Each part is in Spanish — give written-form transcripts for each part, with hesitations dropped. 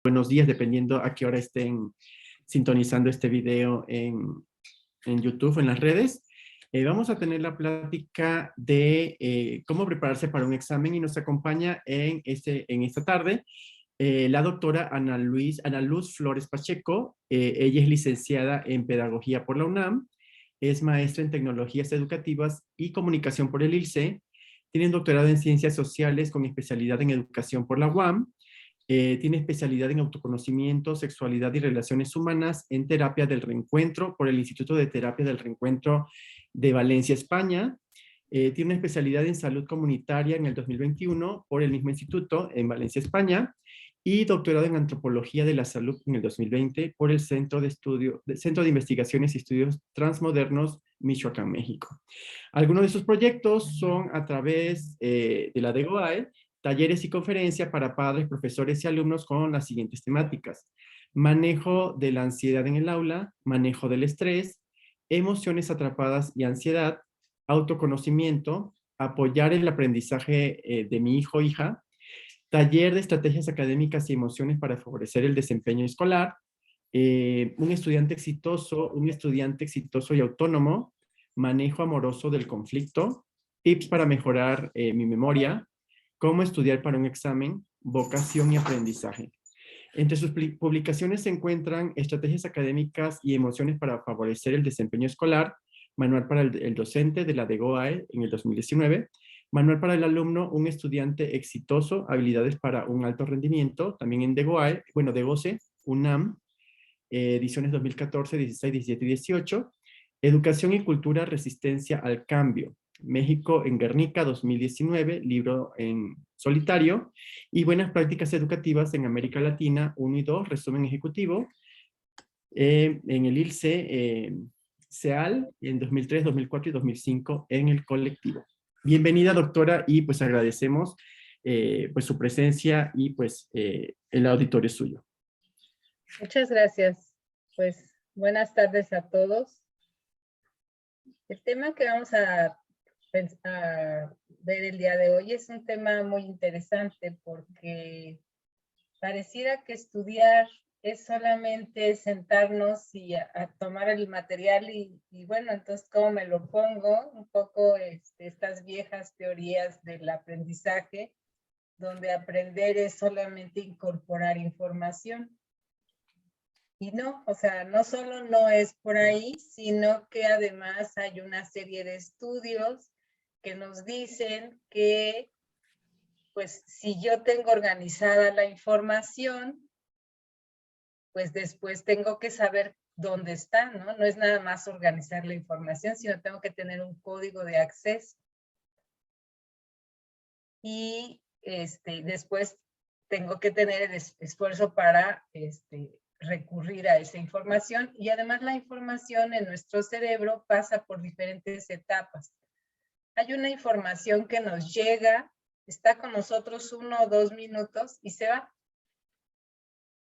buenos días, dependiendo a qué hora estén sintonizando este video en YouTube o en las redes. Vamos a tener la plática de cómo prepararse para un examen y nos acompaña en esta tarde la doctora Ana Luz Flores Pacheco. Ella es licenciada en Pedagogía por la UNAM, es maestra en Tecnologías Educativas y Comunicación por el ILCE, tiene un doctorado en Ciencias Sociales con especialidad en Educación por la UAM, tiene especialidad en autoconocimiento, sexualidad y relaciones humanas en terapia del reencuentro por el Instituto de Terapia del Reencuentro de Valencia, España. Tiene una especialidad en salud comunitaria en el 2021 por el mismo instituto en Valencia, España, y doctorado en antropología de la salud en el 2020 por el Centro de Investigaciones y Estudios Transmodernos, Michoacán, México. Algunos de sus proyectos son a través de la DEGOAE, talleres y conferencias para padres, profesores y alumnos con las siguientes temáticas: manejo de la ansiedad en el aula, manejo del estrés, emociones atrapadas y ansiedad, autoconocimiento, apoyar el aprendizaje de mi hijo o hija, taller de estrategias académicas y emociones para favorecer el desempeño escolar, un estudiante exitoso y autónomo, manejo amoroso del conflicto, tips para mejorar mi memoria, cómo estudiar para un examen, vocación y aprendizaje. Entre sus publicaciones se encuentran estrategias académicas y emociones para favorecer el desempeño escolar, manual para el docente de la DEGOAE en el 2019, manual para el alumno, un estudiante exitoso, habilidades para un alto rendimiento, también en DEGOAE, bueno, DEGOCE, UNAM, ediciones 2014, 16, 17 y 18, Educación y Cultura, Resistencia al Cambio, México en Guernica 2019, libro en solitario, y Buenas Prácticas Educativas en América Latina 1 y 2, resumen ejecutivo, en el ILCE, CEAL, en 2003, 2004 y 2005 en el colectivo. Bienvenida, doctora, y pues agradecemos pues su presencia y pues el auditorio es suyo. Muchas gracias. Pues buenas tardes a todos. El tema que vamos a ver el día de hoy es un tema muy interesante porque pareciera que estudiar es solamente sentarnos y a tomar el material y bueno, entonces ¿cómo me lo pongo? Un poco estas viejas teorías del aprendizaje, donde aprender es solamente incorporar información. Y no, o sea, no solo no es por ahí, sino que además hay una serie de estudios que nos dicen que, pues, si yo tengo organizada la información, pues después tengo que saber dónde está, ¿no? No es nada más organizar la información, sino tengo que tener un código de acceso. Y después tengo que tener el esfuerzo para recurrir a esa información, y además la información en nuestro cerebro pasa por diferentes etapas. Hay una información que nos llega, está con nosotros 1 o 2 minutos y se va.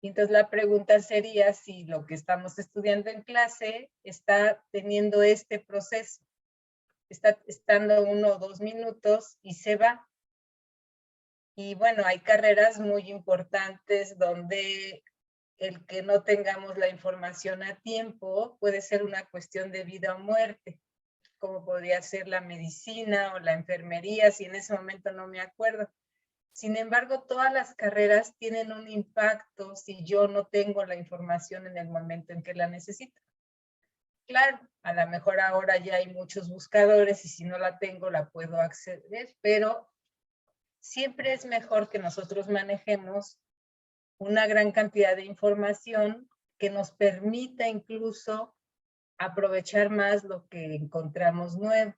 Entonces la pregunta sería si lo que estamos estudiando en clase está teniendo este proceso, está estando 1 o 2 minutos y se va. Y bueno, hay carreras muy importantes donde el que no tengamos la información a tiempo puede ser una cuestión de vida o muerte, como podría ser la medicina o la enfermería, si en ese momento no me acuerdo. Sin embargo, todas las carreras tienen un impacto si yo no tengo la información en el momento en que la necesito. Claro, a lo mejor ahora ya hay muchos buscadores y si no la tengo la puedo acceder, pero siempre es mejor que nosotros manejemos una gran cantidad de información que nos permita incluso aprovechar más lo que encontramos nuevo.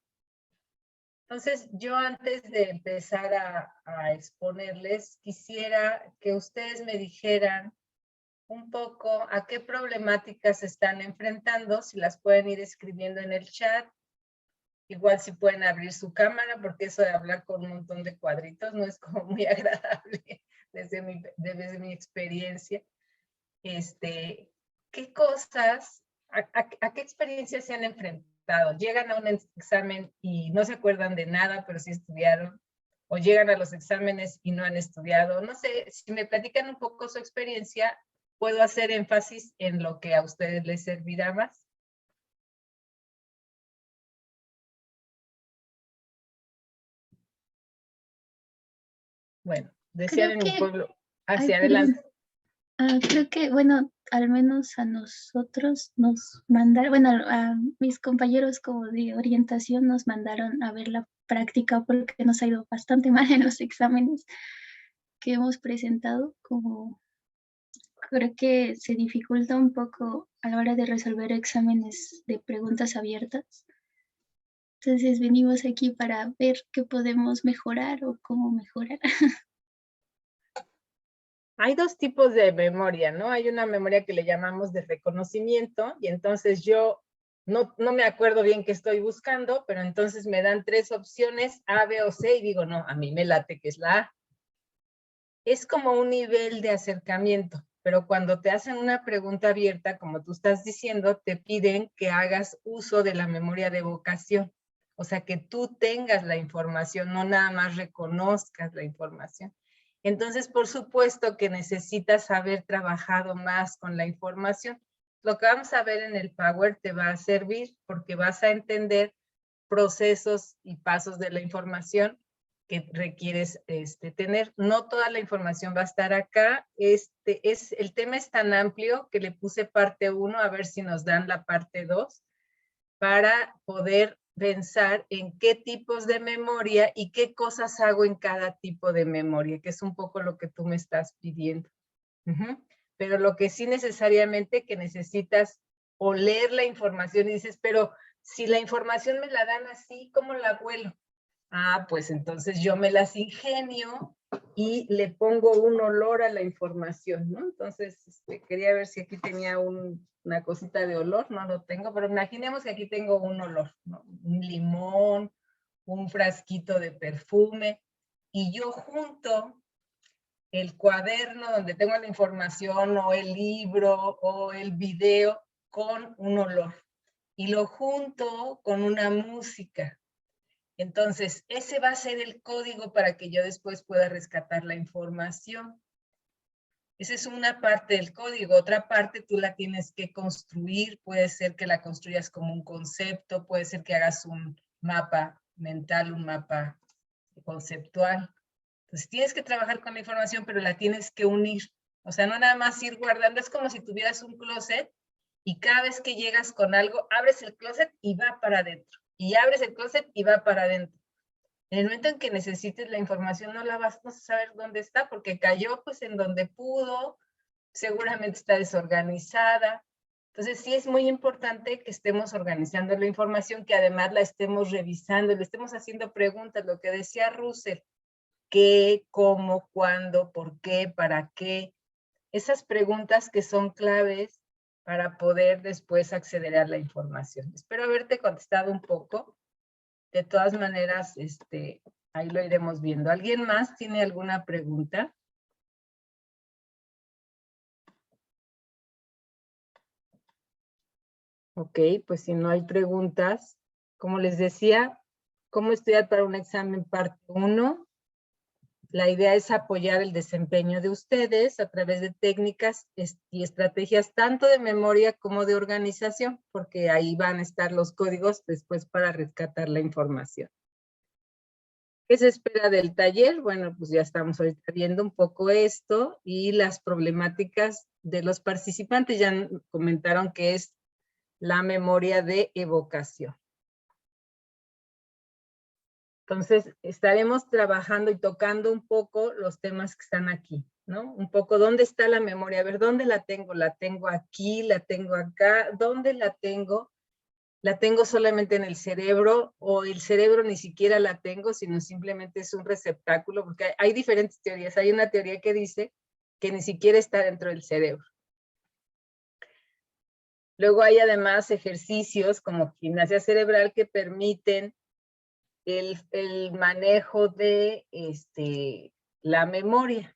Entonces, yo antes de empezar a exponerles, quisiera que ustedes me dijeran un poco a qué problemáticas se están enfrentando, si las pueden ir escribiendo en el chat. Igual si pueden abrir su cámara, porque eso de hablar con un montón de cuadritos no es como muy agradable desde mi experiencia. ¿Qué cosas, a qué experiencias se han enfrentado? Llegan a un examen y no se acuerdan de nada, pero sí estudiaron. o llegan a los exámenes y no han estudiado. No sé, si me platican un poco su experiencia, puedo hacer énfasis en lo que a ustedes les servirá más. Bueno, decían Creo en mi que, pueblo, ay, hacia perdón. adelante. Creo que, bueno, al menos a nosotros nos mandaron, bueno, a mis compañeros como de orientación nos mandaron a ver la práctica porque nos ha ido bastante mal en los exámenes que hemos presentado, como creo que se dificulta un poco a la hora de resolver exámenes de preguntas abiertas. Entonces venimos aquí para ver qué podemos mejorar o cómo mejorar. Hay dos tipos de memoria, ¿no? Hay una memoria que le llamamos de reconocimiento y entonces yo no me acuerdo bien qué estoy buscando, pero entonces me dan 3 opciones, A, B o C, y digo, no, a mí me late que es la A. Es como un nivel de acercamiento, pero cuando te hacen una pregunta abierta, como tú estás diciendo, te piden que hagas uso de la memoria de evocación. O sea, que tú tengas la información, no nada más reconozcas la información. Entonces, por supuesto que necesitas haber trabajado más con la información. Lo que vamos a ver en el Power te va a servir porque vas a entender procesos y pasos de la información que requieres tener. No toda la información va a estar acá. El tema es tan amplio que le puse parte 1, a ver si nos dan la parte 2, para poder pensar en qué tipos de memoria y qué cosas hago en cada tipo de memoria, que es un poco lo que tú me estás pidiendo. Pero lo que sí necesariamente que necesitas o leer la información y dices, pero si la información me la dan así, ¿cómo la vuelo? Ah, pues entonces yo me las ingenio y le pongo un olor a la información, ¿no? Entonces, quería ver si aquí tenía una cosita de olor, no lo tengo, pero imaginemos que aquí tengo un olor, ¿no? Un limón, un frasquito de perfume, y yo junto el cuaderno donde tengo la información o el libro o el video con un olor y lo junto con una música. Entonces, ese va a ser el código para que yo después pueda rescatar la información. Esa es una parte del código. Otra parte tú la tienes que construir. Puede ser que la construyas como un concepto, puede ser que hagas un mapa mental, un mapa conceptual. Entonces, tienes que trabajar con la información, pero la tienes que unir. O sea, no nada más ir guardando. Es como si tuvieras un closet y cada vez que llegas con algo, abres el closet y va para adentro. Y abres el closet y va para adentro. En el momento en que necesites la información, no la vas a saber dónde está, porque cayó pues en donde pudo, seguramente está desorganizada. Entonces sí es muy importante que estemos organizando la información, que además la estemos revisando, le estemos haciendo preguntas, lo que decía Russell, qué, cómo, cuándo, por qué, para qué. Esas preguntas que son claves para poder después acceder a la información. Espero haberte contestado un poco. De todas maneras, ahí lo iremos viendo. ¿Alguien más tiene alguna pregunta? Ok, pues si no hay preguntas, como les decía, ¿cómo estudiar para un examen parte 1? La idea es apoyar el desempeño de ustedes a través de técnicas y estrategias tanto de memoria como de organización, porque ahí van a estar los códigos después para rescatar la información. ¿Qué se espera del taller? Bueno, pues ya estamos ahorita viendo un poco esto y las problemáticas de los participantes. Ya comentaron que es la memoria de evocación. Entonces, estaremos trabajando y tocando un poco los temas que están aquí, ¿no? Un poco, ¿dónde está la memoria? A ver, ¿dónde la tengo? ¿La tengo aquí? ¿La tengo acá? ¿Dónde la tengo? ¿La tengo solamente en el cerebro o el cerebro ni siquiera la tengo, sino simplemente es un receptáculo? Porque hay diferentes teorías. Hay una teoría que dice que ni siquiera está dentro del cerebro. Luego hay además ejercicios como gimnasia cerebral que permiten el manejo de la memoria.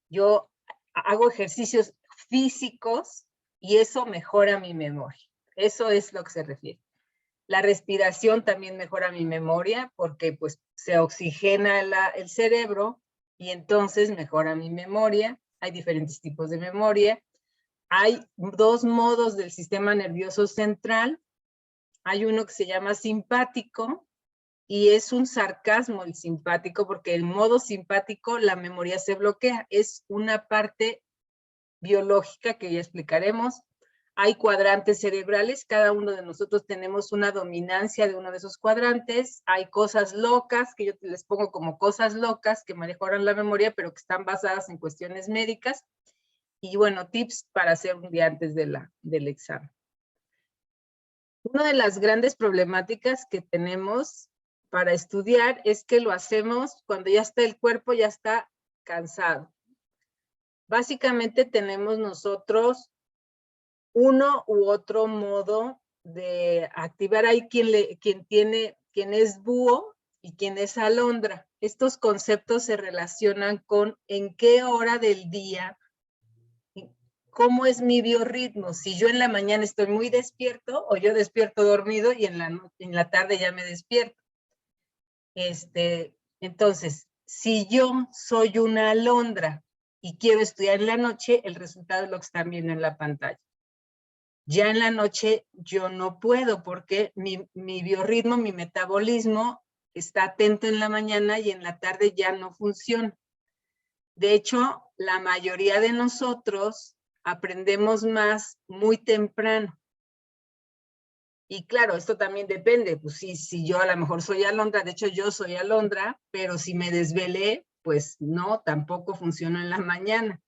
Yo hago ejercicios físicos y eso mejora mi memoria. Eso es lo que se refiere. La respiración también mejora mi memoria porque pues se oxigena el cerebro y entonces mejora mi memoria. Hay diferentes tipos de memoria. Hay dos modos del sistema nervioso central. Hay uno que se llama simpático y es un sarcasmo el simpático porque en modo simpático la memoria se bloquea. Es una parte biológica que ya explicaremos. Hay cuadrantes cerebrales, cada uno de nosotros tenemos una dominancia de uno de esos cuadrantes. Hay cosas locas, que yo les pongo como cosas locas que mejoran la memoria, pero que están basadas en cuestiones médicas. Y bueno, tips para hacer un día antes del examen. Una de las grandes problemáticas que tenemos para estudiar es que lo hacemos cuando ya está el cuerpo, ya está cansado. Básicamente tenemos nosotros uno u otro modo de activar. Hay quien es búho y quien es alondra. Estos conceptos se relacionan con en qué hora del día, cómo es mi biorritmo, si yo en la mañana estoy muy despierto o yo despierto dormido y en la tarde ya me despierto. Entonces, si yo soy una alondra y quiero estudiar en la noche, el resultado es lo que están viendo en la pantalla. Ya en la noche yo no puedo porque mi biorritmo, mi metabolismo está atento en la mañana y en la tarde ya no funciona. De hecho, la mayoría de nosotros aprendemos más muy temprano. Y claro, esto también depende, pues si yo a lo mejor soy alondra, de hecho yo soy alondra, pero si me desvelé, pues no, tampoco funciona en la mañana.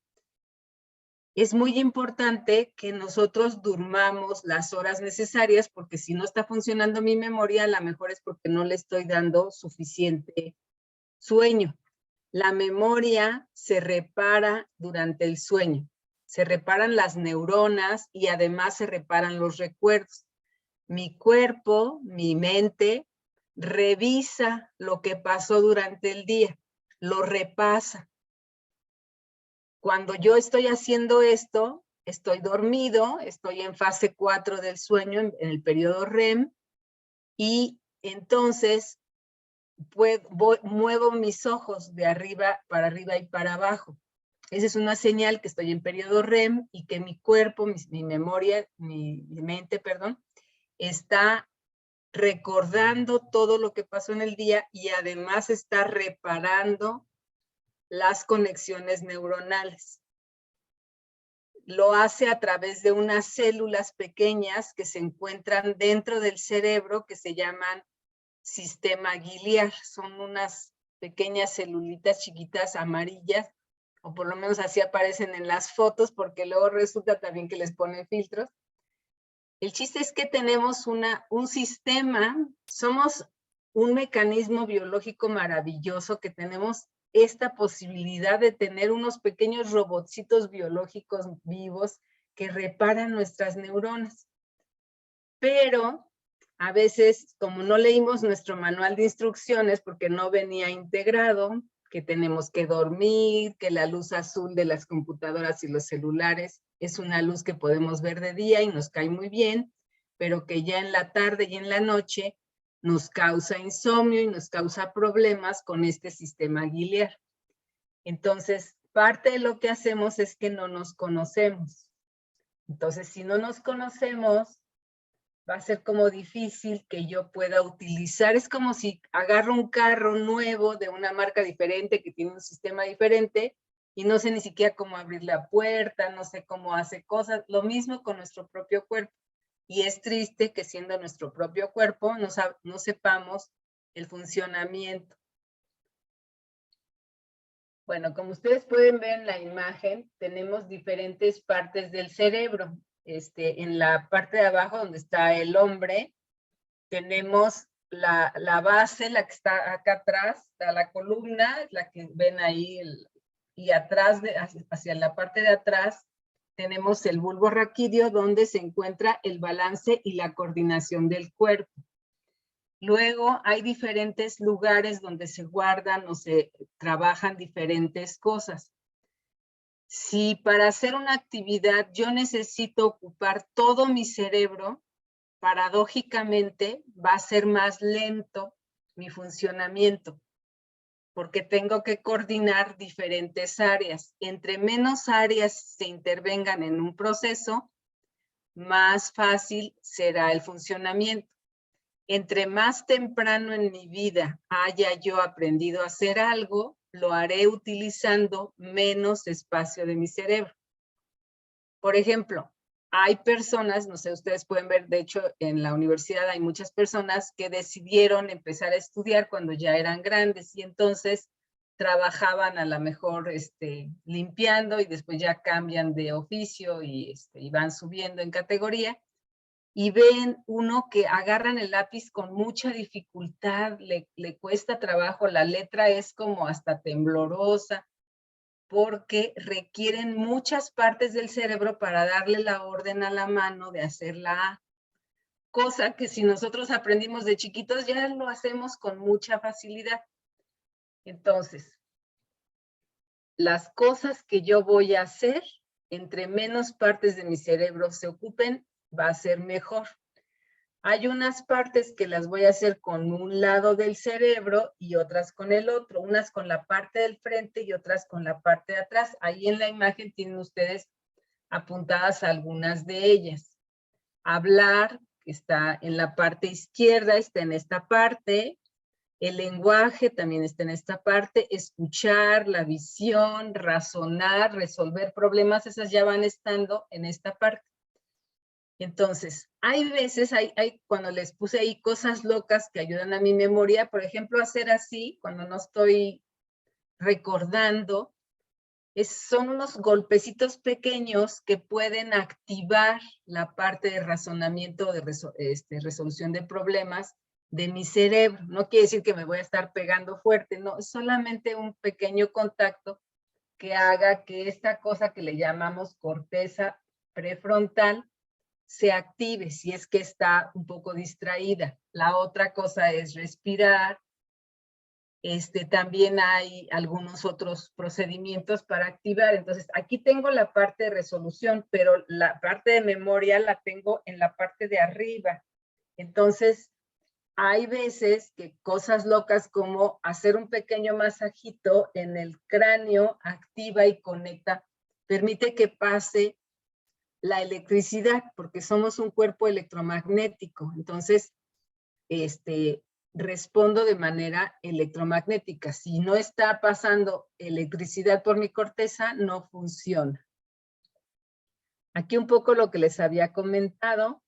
Es muy importante que nosotros durmamos las horas necesarias porque si no está funcionando mi memoria, a lo mejor es porque no le estoy dando suficiente sueño. La memoria se repara durante el sueño. Se reparan las neuronas y además se reparan los recuerdos. Mi cuerpo, mi mente, revisa lo que pasó durante el día, lo repasa. Cuando yo estoy haciendo esto, estoy dormido, estoy en fase 4 del sueño, en el periodo REM, y entonces muevo mis ojos de arriba y para abajo. Esa es una señal que estoy en periodo REM y que mi cuerpo, mi memoria, mi mente, perdón, está recordando todo lo que pasó en el día y además está reparando las conexiones neuronales. Lo hace a través de unas células pequeñas que se encuentran dentro del cerebro que se llaman sistema biliar. Son unas pequeñas celulitas chiquitas amarillas, o por lo menos así aparecen en las fotos, porque luego resulta también que les ponen filtros. El chiste es que tenemos un sistema, somos un mecanismo biológico maravilloso que tenemos esta posibilidad de tener unos pequeños robotcitos biológicos vivos que reparan nuestras neuronas. Pero a veces, como no leímos nuestro manual de instrucciones porque no venía integrado, que tenemos que dormir, que la luz azul de las computadoras y los celulares es una luz que podemos ver de día y nos cae muy bien, pero que ya en la tarde y en la noche nos causa insomnio y nos causa problemas con este sistema biliar. Entonces, parte de lo que hacemos es que no nos conocemos. Entonces, si no nos conocemos, va a ser como difícil que yo pueda utilizar. Es como si agarro un carro nuevo de una marca diferente que tiene un sistema diferente y no sé ni siquiera cómo abrir la puerta, no sé cómo hace cosas. Lo mismo con nuestro propio cuerpo. Y es triste que siendo nuestro propio cuerpo no sepamos el funcionamiento. Bueno, como ustedes pueden ver en la imagen, tenemos diferentes partes del cerebro. En la parte de abajo, donde está el hombre, tenemos la base, la que está acá atrás, está la columna, la que ven ahí, y atrás, hacia la parte de atrás, tenemos el bulbo raquídeo, donde se encuentra el balance y la coordinación del cuerpo. Luego hay diferentes lugares donde se guardan o se trabajan diferentes cosas. Si para hacer una actividad yo necesito ocupar todo mi cerebro, paradójicamente va a ser más lento mi funcionamiento, porque tengo que coordinar diferentes áreas. Entre menos áreas se intervengan en un proceso, más fácil será el funcionamiento. Entre más temprano en mi vida haya yo aprendido a hacer algo, lo haré utilizando menos espacio de mi cerebro. Por ejemplo, hay personas, no sé, ustedes pueden ver, de hecho, en la universidad hay muchas personas que decidieron empezar a estudiar cuando ya eran grandes y entonces trabajaban a lo mejor limpiando y después ya cambian de oficio y van subiendo en categoría. Y ven uno que agarran el lápiz con mucha dificultad, le cuesta trabajo, la letra es como hasta temblorosa, porque requieren muchas partes del cerebro para darle la orden a la mano de hacer la A. Cosa que si nosotros aprendimos de chiquitos ya lo hacemos con mucha facilidad. Entonces, las cosas que yo voy a hacer, entre menos partes de mi cerebro se ocupen, va a ser mejor. Hay unas partes que las voy a hacer con un lado del cerebro y otras con el otro, unas con la parte del frente y otras con la parte de atrás. Ahí en la imagen tienen ustedes apuntadas algunas de ellas. Hablar, que está en la parte izquierda, está en esta parte. El lenguaje también está en esta parte. Escuchar, la visión, razonar, resolver problemas, esas ya van estando en esta parte. Entonces, hay veces, cuando les puse ahí cosas locas que ayudan a mi memoria, por ejemplo, hacer así, cuando no estoy recordando, son unos golpecitos pequeños que pueden activar la parte de razonamiento, de resolución de problemas de mi cerebro. No quiere decir que me voy a estar pegando fuerte, no, es solamente un pequeño contacto que haga que esta cosa que le llamamos corteza prefrontal se active si es que está un poco distraída. La otra cosa es respirar. También hay algunos otros procedimientos para activar. Entonces, aquí tengo la parte de resolución, pero la parte de memoria la tengo en la parte de arriba. Entonces, hay veces que cosas locas como hacer un pequeño masajito en el cráneo activa y conecta, permite que pase la electricidad, porque somos un cuerpo electromagnético. Entonces, respondo de manera electromagnética. Si no está pasando electricidad por mi corteza, no funciona. Aquí un poco lo que les había comentado.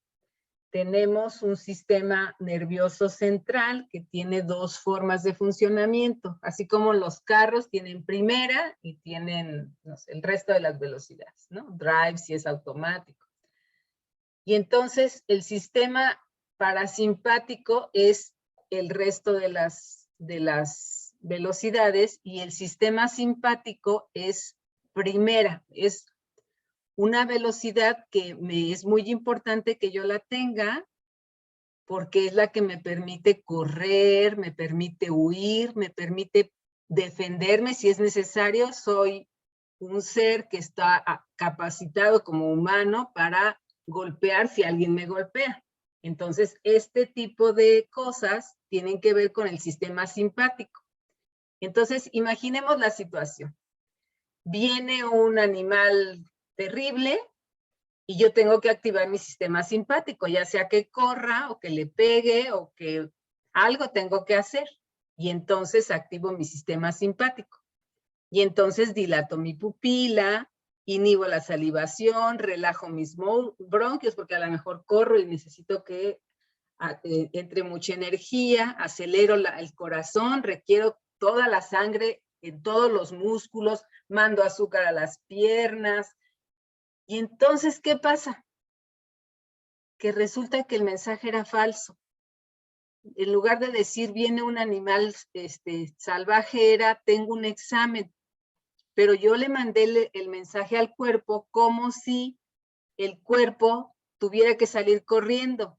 Tenemos un sistema nervioso central que tiene dos formas de funcionamiento, así como los carros tienen primera y tienen, no sé, el resto de las velocidades, ¿no? Drive si es automático. Y entonces el sistema parasimpático es el resto de las velocidades y el sistema simpático es primera, es una velocidad que es muy importante que yo la tenga porque es la que me permite correr, me permite huir, me permite defenderme si es necesario. Soy un ser que está capacitado como humano para golpear si alguien me golpea. Entonces, este tipo de cosas tienen que ver con el sistema simpático. Entonces, imaginemos la situación. Viene un animal terrible y yo tengo que activar mi sistema simpático, ya sea que corra o que le pegue o que algo tengo que hacer. Y entonces activo mi sistema simpático. Y entonces dilato mi pupila, inhibo la salivación, relajo mis bronquios, porque a lo mejor corro y necesito que entre mucha energía, acelero el corazón, requiero toda la sangre en todos los músculos, mando azúcar a las piernas. Y entonces, ¿qué pasa? Que resulta que el mensaje era falso. En lugar de decir, viene un animal salvaje, era, tengo un examen. Pero yo le mandé el mensaje al cuerpo como si el cuerpo tuviera que salir corriendo.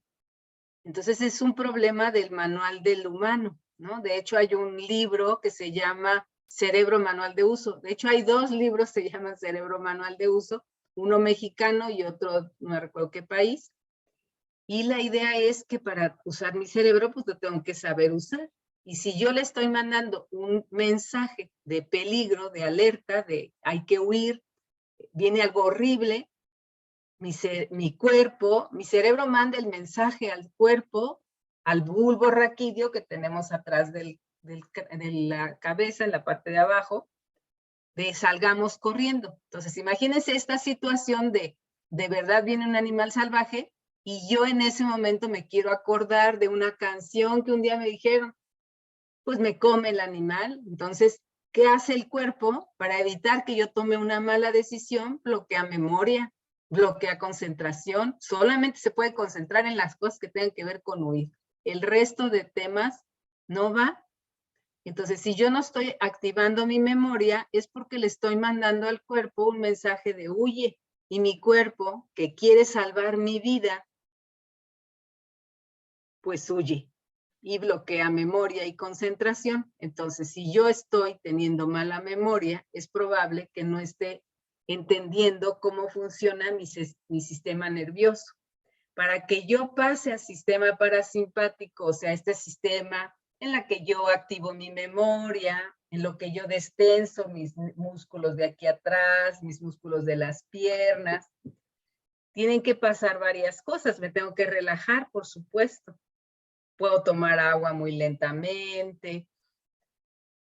Entonces es un problema del manual del humano, ¿no? De hecho hay un libro que se llama Cerebro Manual de Uso. De hecho hay dos libros que se llaman Cerebro Manual de Uso, uno mexicano y otro, no recuerdo qué país. Y la idea es que para usar mi cerebro, pues lo tengo que saber usar. Y si yo le estoy mandando un mensaje de peligro, de alerta, de hay que huir, viene algo horrible, mi cuerpo, mi cerebro manda el mensaje al cuerpo, al bulbo raquídeo que tenemos atrás de la cabeza, en la parte de abajo, de salgamos corriendo. Entonces, imagínense esta situación de verdad viene un animal salvaje y yo en ese momento me quiero acordar de una canción que un día me dijeron, pues me come el animal. Entonces, ¿qué hace el cuerpo para evitar que yo tome una mala decisión? Bloquea memoria, bloquea concentración. Solamente se puede concentrar en las cosas que tengan que ver con huir. El resto de temas no va. Entonces, si yo no estoy activando mi memoria, es porque le estoy mandando al cuerpo un mensaje de huye. Y mi cuerpo, que quiere salvar mi vida, pues huye y bloquea memoria y concentración. Entonces, si yo estoy teniendo mala memoria, es probable que no esté entendiendo cómo funciona mi sistema nervioso. Para que yo pase al sistema parasimpático, o sea, este sistema en la que yo activo mi memoria, en lo que yo destenso mis músculos de aquí atrás, mis músculos de las piernas, tienen que pasar varias cosas. Me tengo que relajar, por supuesto. Puedo tomar agua muy lentamente.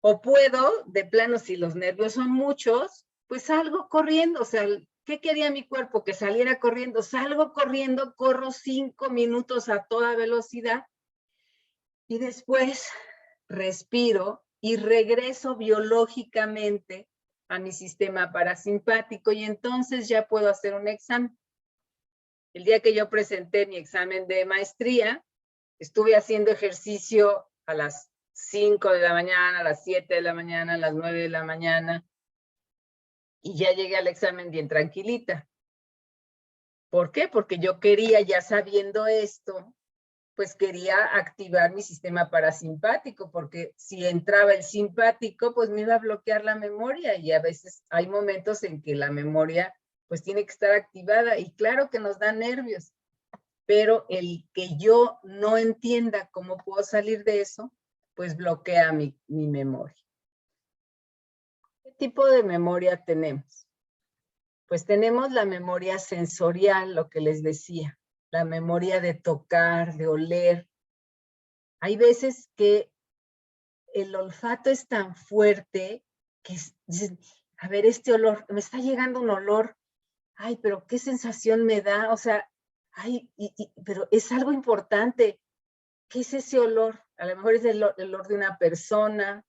O puedo, de plano, si los nervios son muchos, pues salgo corriendo. O sea, ¿qué quería mi cuerpo? Que saliera corriendo. Salgo corriendo, corro 5 minutos a toda velocidad y después respiro y regreso biológicamente a mi sistema parasimpático y entonces ya puedo hacer un examen. El día que yo presenté mi examen de maestría, estuve haciendo ejercicio a las 5 de la mañana, a las 7 de la mañana, a las 9 de la mañana, y ya llegué al examen bien tranquilita. ¿Por qué? Porque yo quería, ya sabiendo esto, pues quería activar mi sistema parasimpático, porque si entraba el simpático, pues me iba a bloquear la memoria, y a veces hay momentos en que la memoria pues tiene que estar activada, y claro que nos da nervios, pero el que yo no entienda cómo puedo salir de eso, pues bloquea mi memoria. ¿Qué tipo de memoria tenemos? Pues tenemos la memoria sensorial, lo que les decía, la memoria de tocar, de oler. Hay veces que el olfato es tan fuerte que dicen, a ver, este olor, me está llegando un olor, ay, pero qué sensación me da, o sea, ay, pero es algo importante. ¿Qué es ese olor? A lo mejor es el olor de una persona,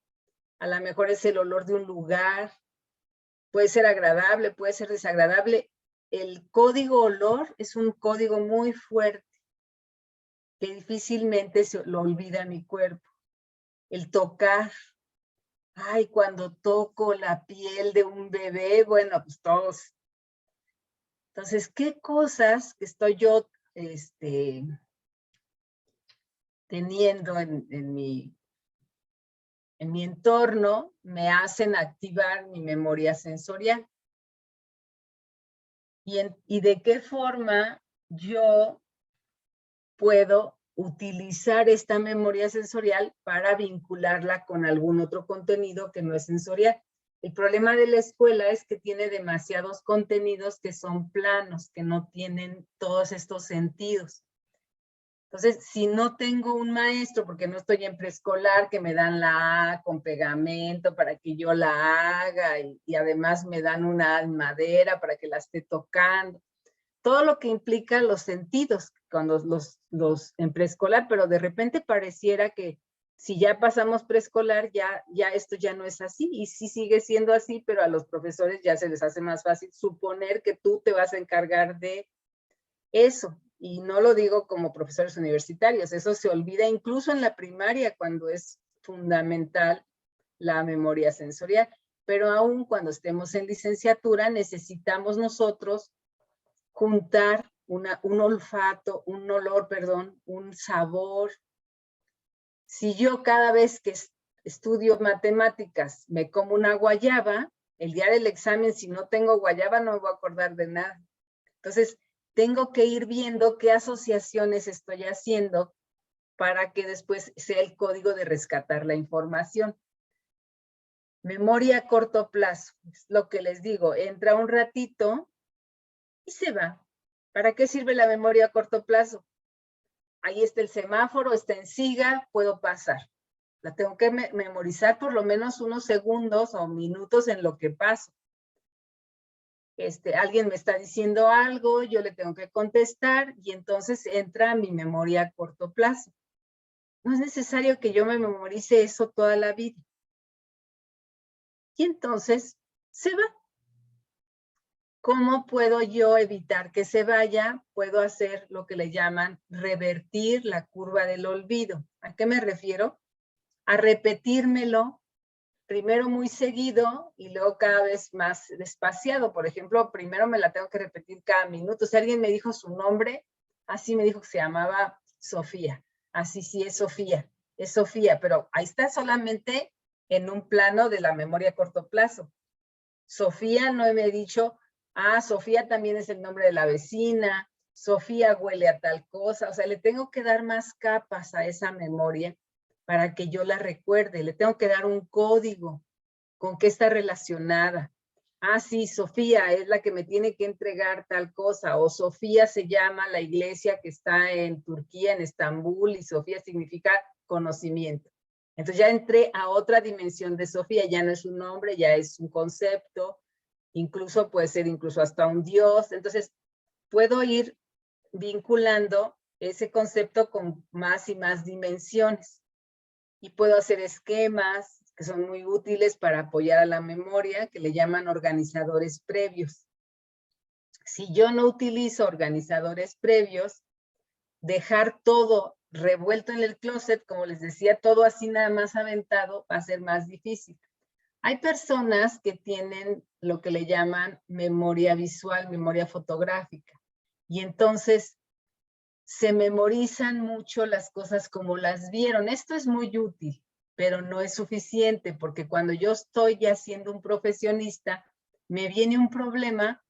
a lo mejor es el olor de un lugar, puede ser agradable, puede ser desagradable. El código olor es un código muy fuerte que difícilmente se lo olvida mi cuerpo. El tocar, ay, cuando toco la piel de un bebé, bueno, pues todos. Entonces, ¿qué cosas que estoy yo teniendo en mi entorno me hacen activar mi memoria sensorial? ¿Y de qué forma yo puedo utilizar esta memoria sensorial para vincularla con algún otro contenido que no es sensorial? El problema de la escuela es que tiene demasiados contenidos que son planos, que no tienen todos estos sentidos. Entonces, si no tengo un maestro, porque no estoy en preescolar, que me dan la A con pegamento para que yo la haga, y además me dan una madera para que la esté tocando, todo lo que implica los sentidos cuando los en preescolar, pero de repente pareciera que si ya pasamos preescolar, ya esto ya no es así, y sí sigue siendo así, pero a los profesores ya se les hace más fácil suponer que tú te vas a encargar de eso. Y no lo digo como profesores universitarios, eso se olvida incluso en la primaria cuando es fundamental la memoria sensorial, pero aún cuando estemos en licenciatura necesitamos nosotros juntar un olfato, un olor, perdón, un sabor. Si yo cada vez que estudio matemáticas me como una guayaba, el día del examen, si no tengo guayaba, no me voy a acordar de nada. Entonces, tengo que ir viendo qué asociaciones estoy haciendo para que después sea el código de rescatar la información. Memoria a corto plazo, es lo que les digo, entra un ratito y se va. ¿Para qué sirve la memoria a corto plazo? Ahí está el semáforo, está en siga, puedo pasar. La tengo que memorizar por lo menos unos segundos o minutos en lo que paso. Alguien me está diciendo algo, yo le tengo que contestar y entonces entra mi memoria a corto plazo. No es necesario que yo me memorice eso toda la vida. Y entonces se va. ¿Cómo puedo yo evitar que se vaya? Puedo hacer lo que le llaman revertir la curva del olvido. ¿A qué me refiero? A repetírmelo primero muy seguido y luego cada vez más despaciado. Por ejemplo, primero me la tengo que repetir cada minuto. Si alguien me dijo su nombre, así me dijo que se llamaba Sofía. Así sí es Sofía, pero ahí está solamente en un plano de la memoria a corto plazo. Sofía no me he dicho, Sofía también es el nombre de la vecina, Sofía huele a tal cosa. O sea, le tengo que dar más capas a esa memoria para que yo la recuerde. Le tengo que dar un código con qué está relacionada. Sí, Sofía es la que me tiene que entregar tal cosa, o Sofía se llama la iglesia que está en Turquía, en Estambul, y Sofía significa conocimiento. Entonces ya entré a otra dimensión de Sofía, ya no es un nombre, ya es un concepto, incluso puede ser incluso hasta un dios. Entonces puedo ir vinculando ese concepto con más y más dimensiones. Y puedo hacer esquemas que son muy útiles para apoyar a la memoria, que le llaman organizadores previos. Si yo no utilizo organizadores previos, dejar todo revuelto en el closet, como les decía, todo así nada más aventado, va a ser más difícil. Hay personas que tienen lo que le llaman memoria visual, memoria fotográfica, y entonces se memorizan mucho las cosas como las vieron. Esto es muy útil, pero no es suficiente, porque cuando yo estoy ya siendo un profesionista, me viene un problema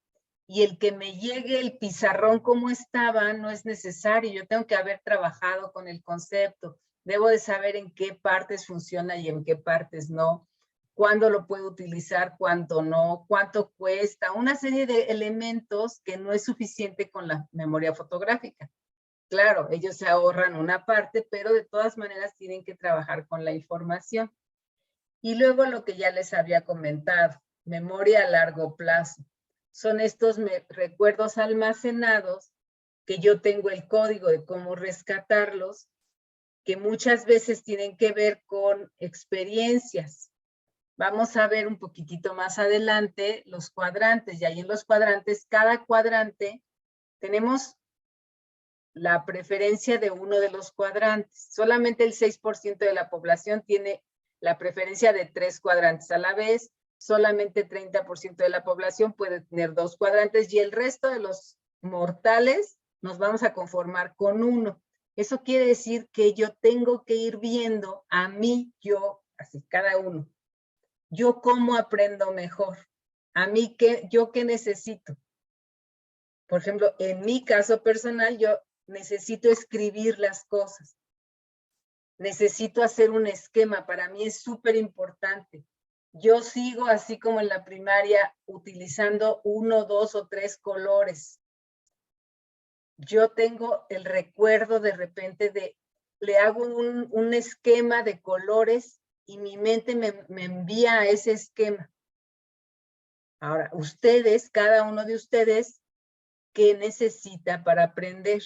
y el que me llegue el pizarrón como estaba no es necesario. Yo tengo que haber trabajado con el concepto. Debo de saber en qué partes funciona y en qué partes no. Cuándo lo puedo utilizar, cuándo no, cuánto cuesta. Una serie de elementos que no es suficiente con la memoria fotográfica. Claro, ellos se ahorran una parte, pero de todas maneras tienen que trabajar con la información. Y luego lo que ya les había comentado, memoria a largo plazo. Son estos recuerdos almacenados que yo tengo el código de cómo rescatarlos, que muchas veces tienen que ver con experiencias. Vamos a ver un poquitito más adelante los cuadrantes, y ahí en los cuadrantes, cada cuadrante tenemos la preferencia de uno de los cuadrantes. Solamente el 6% de la población tiene la preferencia de 3 cuadrantes a la vez. Solamente 30% de la población puede tener 2 cuadrantes y el resto de los mortales nos vamos a conformar con uno. Eso quiere decir que yo tengo que ir viendo a mí, yo, así cada uno. Yo cómo aprendo mejor. A mí, yo qué necesito. Por ejemplo, en mi caso personal, yo necesito escribir las cosas. Necesito hacer un esquema. Para mí es súper importante. Yo sigo así como en la primaria utilizando 1, 2 o 3 colores. Yo tengo el recuerdo de repente le hago un esquema de colores y mi mente me envía a ese esquema. Ahora, ustedes, cada uno de ustedes, ¿qué necesita para aprender?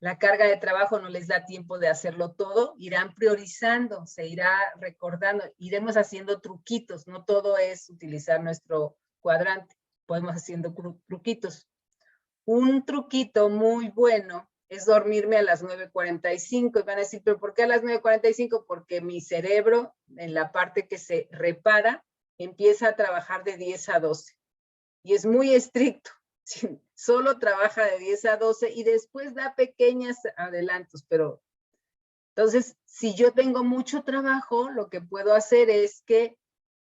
La carga de trabajo no les da tiempo de hacerlo todo, irán priorizando, se irá recordando, iremos haciendo truquitos, no todo es utilizar nuestro cuadrante, podemos haciendo truquitos. Un truquito muy bueno es dormirme a las 9:45 y van a decir, ¿pero por qué a las 9:45? Porque mi cerebro, en la parte que se repara, empieza a trabajar de 10 a 12 y es muy estricto. Solo trabaja de 10 a 12 y después da pequeños adelantos, pero entonces, si yo tengo mucho trabajo, lo que puedo hacer es que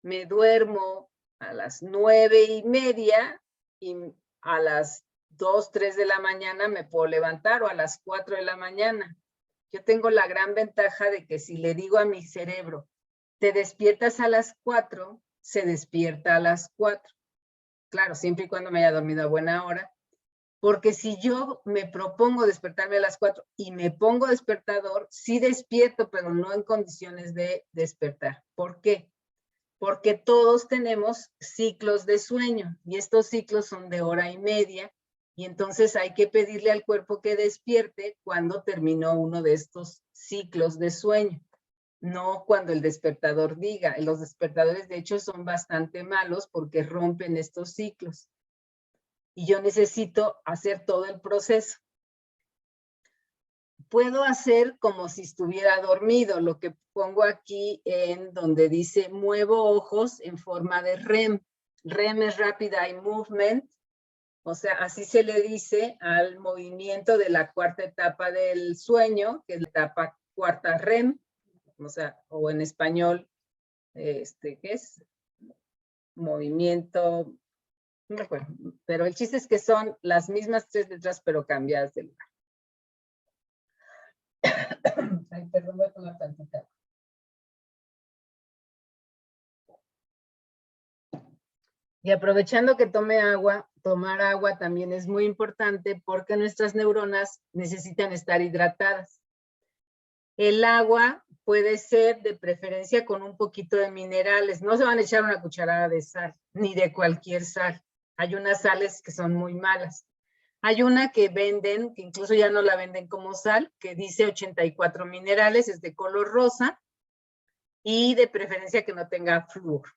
me duermo a las 9:30 y a las 2, 3 de la mañana me puedo levantar o a las 4 de la mañana. Yo tengo la gran ventaja de que si le digo a mi cerebro, te despiertas a las 4, se despierta a las 4. Claro, siempre y cuando me haya dormido a buena hora. Porque si yo me propongo despertarme a las 4 y me pongo despertador, sí despierto, pero no en condiciones de despertar. ¿Por qué? Porque todos tenemos ciclos de sueño y estos ciclos son de hora y media y entonces hay que pedirle al cuerpo que despierte cuando terminó uno de estos ciclos de sueño, no cuando el despertador diga. Los despertadores de hecho son bastante malos porque rompen estos ciclos. Y yo necesito hacer todo el proceso. Puedo hacer como si estuviera dormido, lo que pongo aquí en donde dice muevo ojos en forma de REM. REM es Rapid Eye Movement, o sea, así se le dice al movimiento de la cuarta etapa del sueño, que es la etapa cuarta REM, o sea, o en español, ¿qué es? Movimiento... No me acuerdo, pero el chiste es que son las mismas 3 letras, pero cambiadas de lugar. Ay, perdón, voy a tomar tantita. Y aprovechando que tome agua, tomar agua también es muy importante porque nuestras neuronas necesitan estar hidratadas. El agua puede ser de preferencia con un poquito de minerales. No se van a echar una cucharada de sal, ni de cualquier sal. Hay unas sales que son muy malas. Hay una que venden, que incluso ya no la venden como sal, que dice 84 minerales, es de color rosa y de preferencia que no tenga flúor.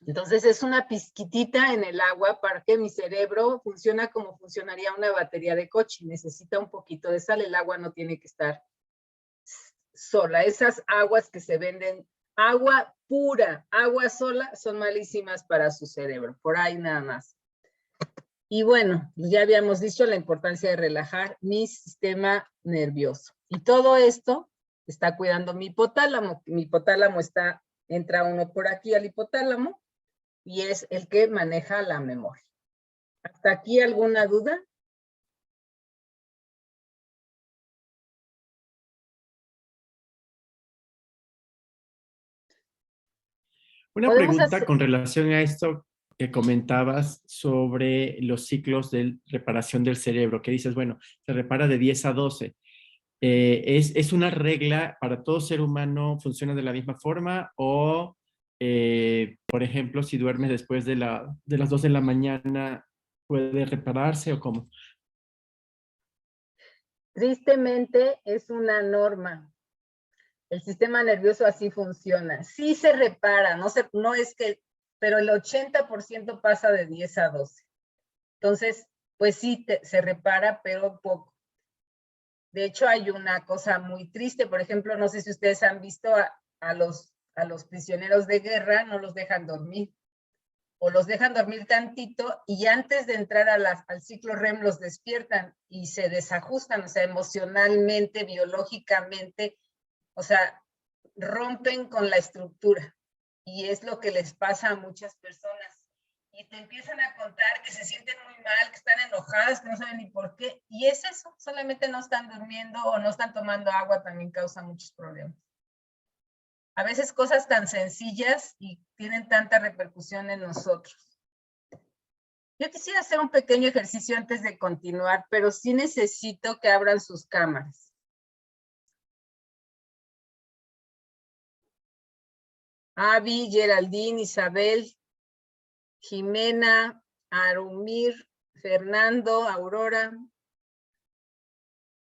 Entonces es una pizquitita en el agua para que mi cerebro funcione como funcionaría una batería de coche. Necesita un poquito de sal, el agua no tiene que estar sola. Esas aguas que se venden, agua pura, agua sola, son malísimas para su cerebro. Por ahí nada más. Y bueno, ya habíamos dicho la importancia de relajar mi sistema nervioso. Y todo esto está cuidando mi hipotálamo. Mi hipotálamo entra uno por aquí al hipotálamo y es el que maneja la memoria. ¿Hasta aquí alguna duda? Una pregunta con relación a esto que comentabas sobre los ciclos de reparación del cerebro, que dices, bueno, se repara de 10 a 12. ¿Es una regla para todo ser humano, funciona de la misma forma? O, por ejemplo, si duermes después de las 2 de la mañana, ¿puede repararse o cómo? Tristemente es una norma. El sistema nervioso así funciona. Sí se repara, no es que, pero el 80% pasa de 10 a 12. Entonces, pues sí, se repara, pero poco. De hecho, hay una cosa muy triste. Por ejemplo, no sé si ustedes han visto a los prisioneros de guerra, no los dejan dormir. O los dejan dormir tantito y antes de entrar al ciclo REM los despiertan y se desajustan, o sea, emocionalmente, biológicamente, o sea, rompen con la estructura. Y es lo que les pasa a muchas personas. Y te empiezan a contar que se sienten muy mal, que están enojadas, que no saben ni por qué. Y es eso, solamente no están durmiendo o no están tomando agua, también causa muchos problemas. A veces cosas tan sencillas y tienen tanta repercusión en nosotros. Yo quisiera hacer un pequeño ejercicio antes de continuar, pero sí necesito que abran sus cámaras. Avi, Geraldine, Isabel, Jimena, Arumir, Fernando, Aurora.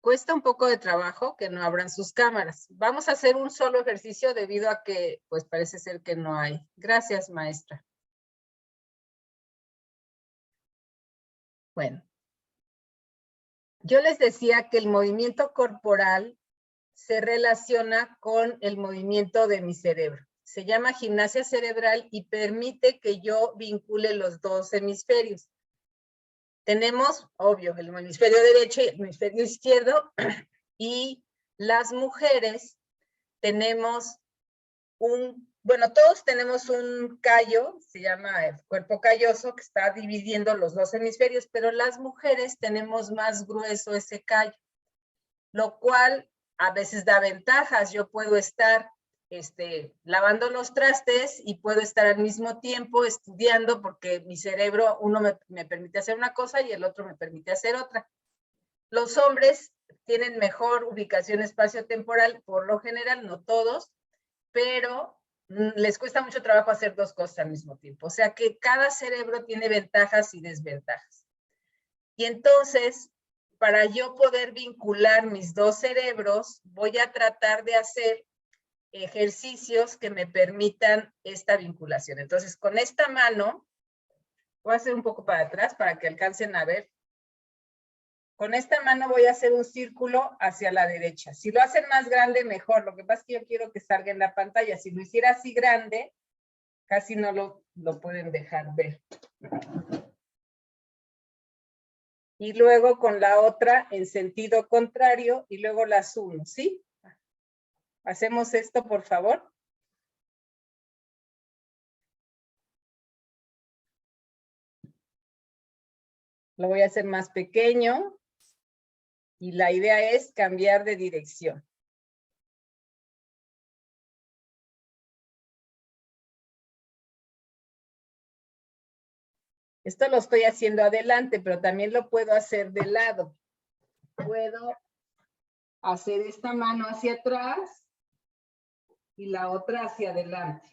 Cuesta un poco de trabajo que no abran sus cámaras. Vamos a hacer un solo ejercicio debido a que, pues parece ser que no hay. Gracias, maestra. Bueno. Yo les decía que el movimiento corporal se relaciona con el movimiento de mi cerebro. Se llama gimnasia cerebral y permite que yo vincule los dos hemisferios. Tenemos, obvio, el hemisferio derecho y el hemisferio izquierdo, y las mujeres tenemos un bueno, todos tenemos un callo, se llama el cuerpo calloso, que está dividiendo los dos hemisferios, pero las mujeres tenemos más grueso ese callo, lo cual a veces da ventajas. Yo puedo estar lavando los trastes y puedo estar al mismo tiempo estudiando, porque mi cerebro, uno me permite hacer una cosa y el otro me permite hacer otra. Los hombres tienen mejor ubicación espacio-temporal, por lo general, no todos, pero les cuesta mucho trabajo hacer dos cosas al mismo tiempo. O sea que cada cerebro tiene ventajas y desventajas. Y entonces, para yo poder vincular mis dos cerebros, voy a tratar de hacer ejercicios que me permitan esta vinculación. Entonces, con esta mano, voy a hacer un poco para atrás para que alcancen a ver. Con esta mano voy a hacer un círculo hacia la derecha. Si lo hacen más grande, mejor. Lo que pasa es que yo quiero que salga en la pantalla. Si lo hiciera así grande, casi no lo pueden dejar ver. Y luego con la otra en sentido contrario y luego las uno, ¿sí? Hacemos esto, por favor. Lo voy a hacer más pequeño. Y la idea es cambiar de dirección. Esto lo estoy haciendo adelante, pero también lo puedo hacer de lado. Puedo hacer esta mano hacia atrás y la otra hacia adelante.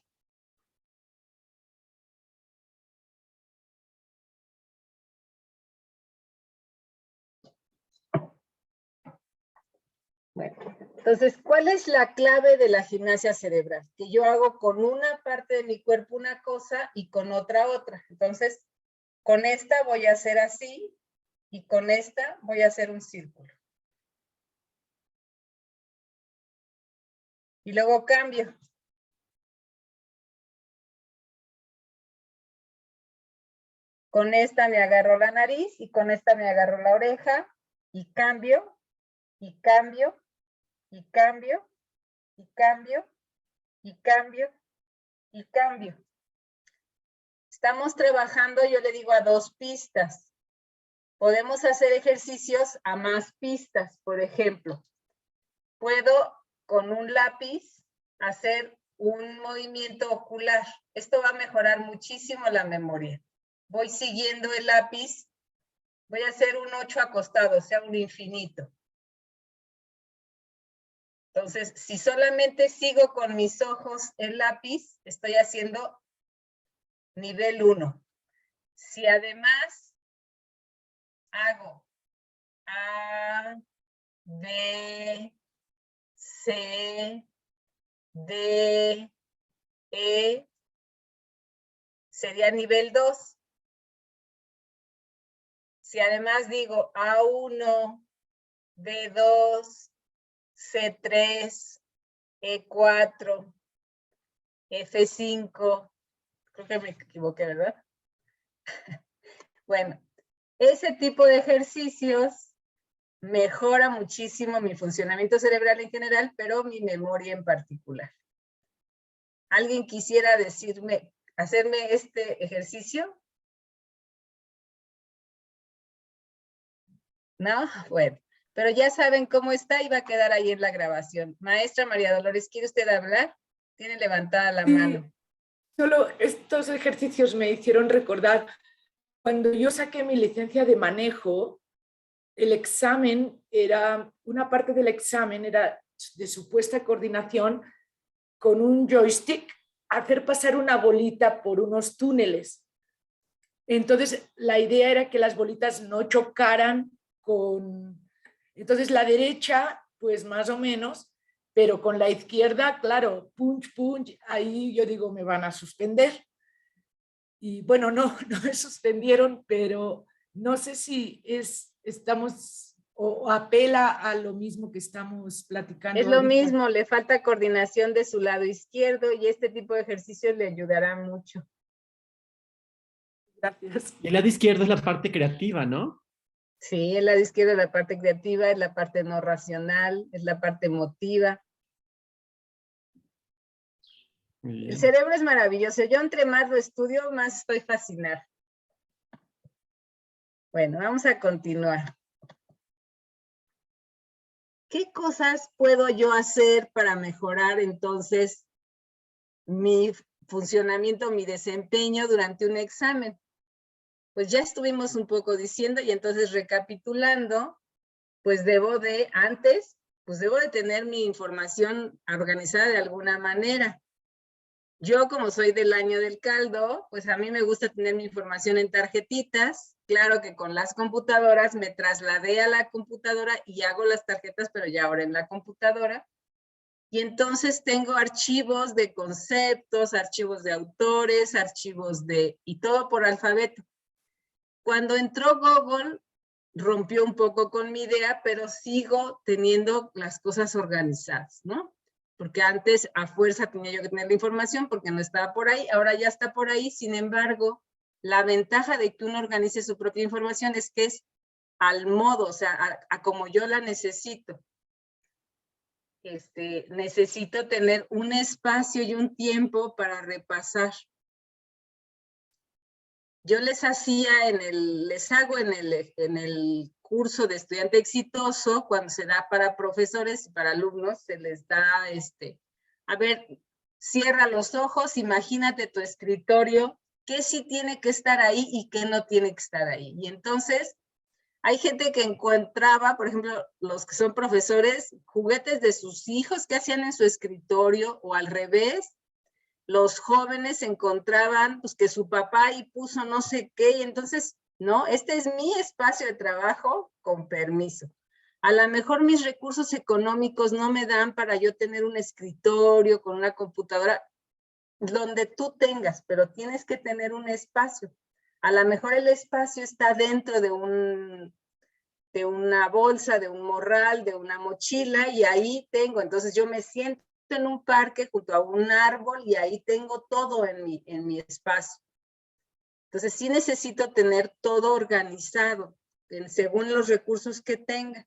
Bueno, entonces, ¿cuál es la clave de la gimnasia cerebral? Que yo hago con una parte de mi cuerpo una cosa y con otra. Entonces, con esta voy a hacer así y con esta voy a hacer un círculo. Y luego cambio. Con esta me agarro la nariz y con esta me agarro la oreja y cambio, y cambio, y cambio, y cambio, y cambio, y cambio. Estamos trabajando, yo le digo, a 2 pistas. Podemos hacer ejercicios a más pistas. Por ejemplo, puedo con un lápiz hacer un movimiento ocular. Esto va a mejorar muchísimo la memoria. Voy siguiendo el lápiz. Voy a hacer un 8 acostado, o sea, un infinito. Entonces, si solamente sigo con mis ojos el lápiz, estoy haciendo nivel 1. Si además hago A, B, C, D, E, sería nivel 2. Si además digo A1, B2, C3, E4, F5, creo que me equivoqué, ¿verdad? Bueno, ese tipo de ejercicios mejora muchísimo mi funcionamiento cerebral en general, pero mi memoria en particular. ¿Alguien quisiera decirme, hacerme este ejercicio? ¿No? Bueno, pero ya saben cómo está y va a quedar ahí en la grabación. Maestra María Dolores, ¿quiere usted hablar? Tiene levantada la mano. Solo estos ejercicios me hicieron recordar, cuando yo saqué mi licencia de manejo, el examen era, una parte del examen era de supuesta coordinación con un joystick, hacer pasar una bolita por unos túneles. Entonces, la idea era que las bolitas no chocaran con... Entonces, la derecha, pues más o menos, pero con la izquierda, claro, punch, punch, ahí yo digo, me van a suspender. Y bueno, no me suspendieron, pero no sé si estamos o apela a lo mismo que estamos platicando. Es lo mismo, le falta coordinación de su lado izquierdo y este tipo de ejercicios le ayudará mucho. Gracias. Y el lado izquierdo es la parte creativa, ¿no? Sí, el lado izquierdo es la parte creativa, es la parte no racional, es la parte emotiva. Muy El bien. cerebro es maravilloso. Yo entre más lo estudio, más estoy fascinada. Bueno, vamos a continuar. ¿Qué cosas puedo yo hacer para mejorar entonces mi funcionamiento, mi desempeño durante un examen? Pues ya estuvimos un poco diciendo y entonces recapitulando, pues debo de tener mi información organizada de alguna manera. Yo, como soy del año del caldo, pues a mí me gusta tener mi información en tarjetitas. Claro que con las computadoras me trasladé a la computadora y hago las tarjetas, pero ya ahora en la computadora. Y entonces tengo archivos de conceptos, archivos de autores, y todo por alfabeto. Cuando entró Google, rompió un poco con mi idea, pero sigo teniendo las cosas organizadas, ¿no? Porque antes a fuerza tenía yo que tener la información porque no estaba por ahí, ahora ya está por ahí. Sin embargo, la ventaja de que uno organice su propia información es que es al modo, o sea, a como yo la necesito. Necesito tener un espacio y un tiempo para repasar. Yo les hago en el curso de estudiante exitoso, cuando se da para profesores y para alumnos, se les da a ver, cierra los ojos, imagínate tu escritorio, qué sí tiene que estar ahí y qué no tiene que estar ahí. Y entonces, hay gente que encontraba, por ejemplo, los que son profesores, juguetes de sus hijos que hacían en su escritorio, o al revés, los jóvenes encontraban pues que su papá ahí puso no sé qué, y entonces, no, este es mi espacio de trabajo con permiso. A lo mejor mis recursos económicos no me dan para yo tener un escritorio con una computadora, donde tú tengas, pero tienes que tener un espacio. A lo mejor el espacio está dentro de una bolsa, de un morral, de una mochila, y ahí tengo, entonces yo me siento en un parque junto a un árbol y ahí tengo todo en mi espacio. Entonces sí necesito tener todo organizado según los recursos que tenga.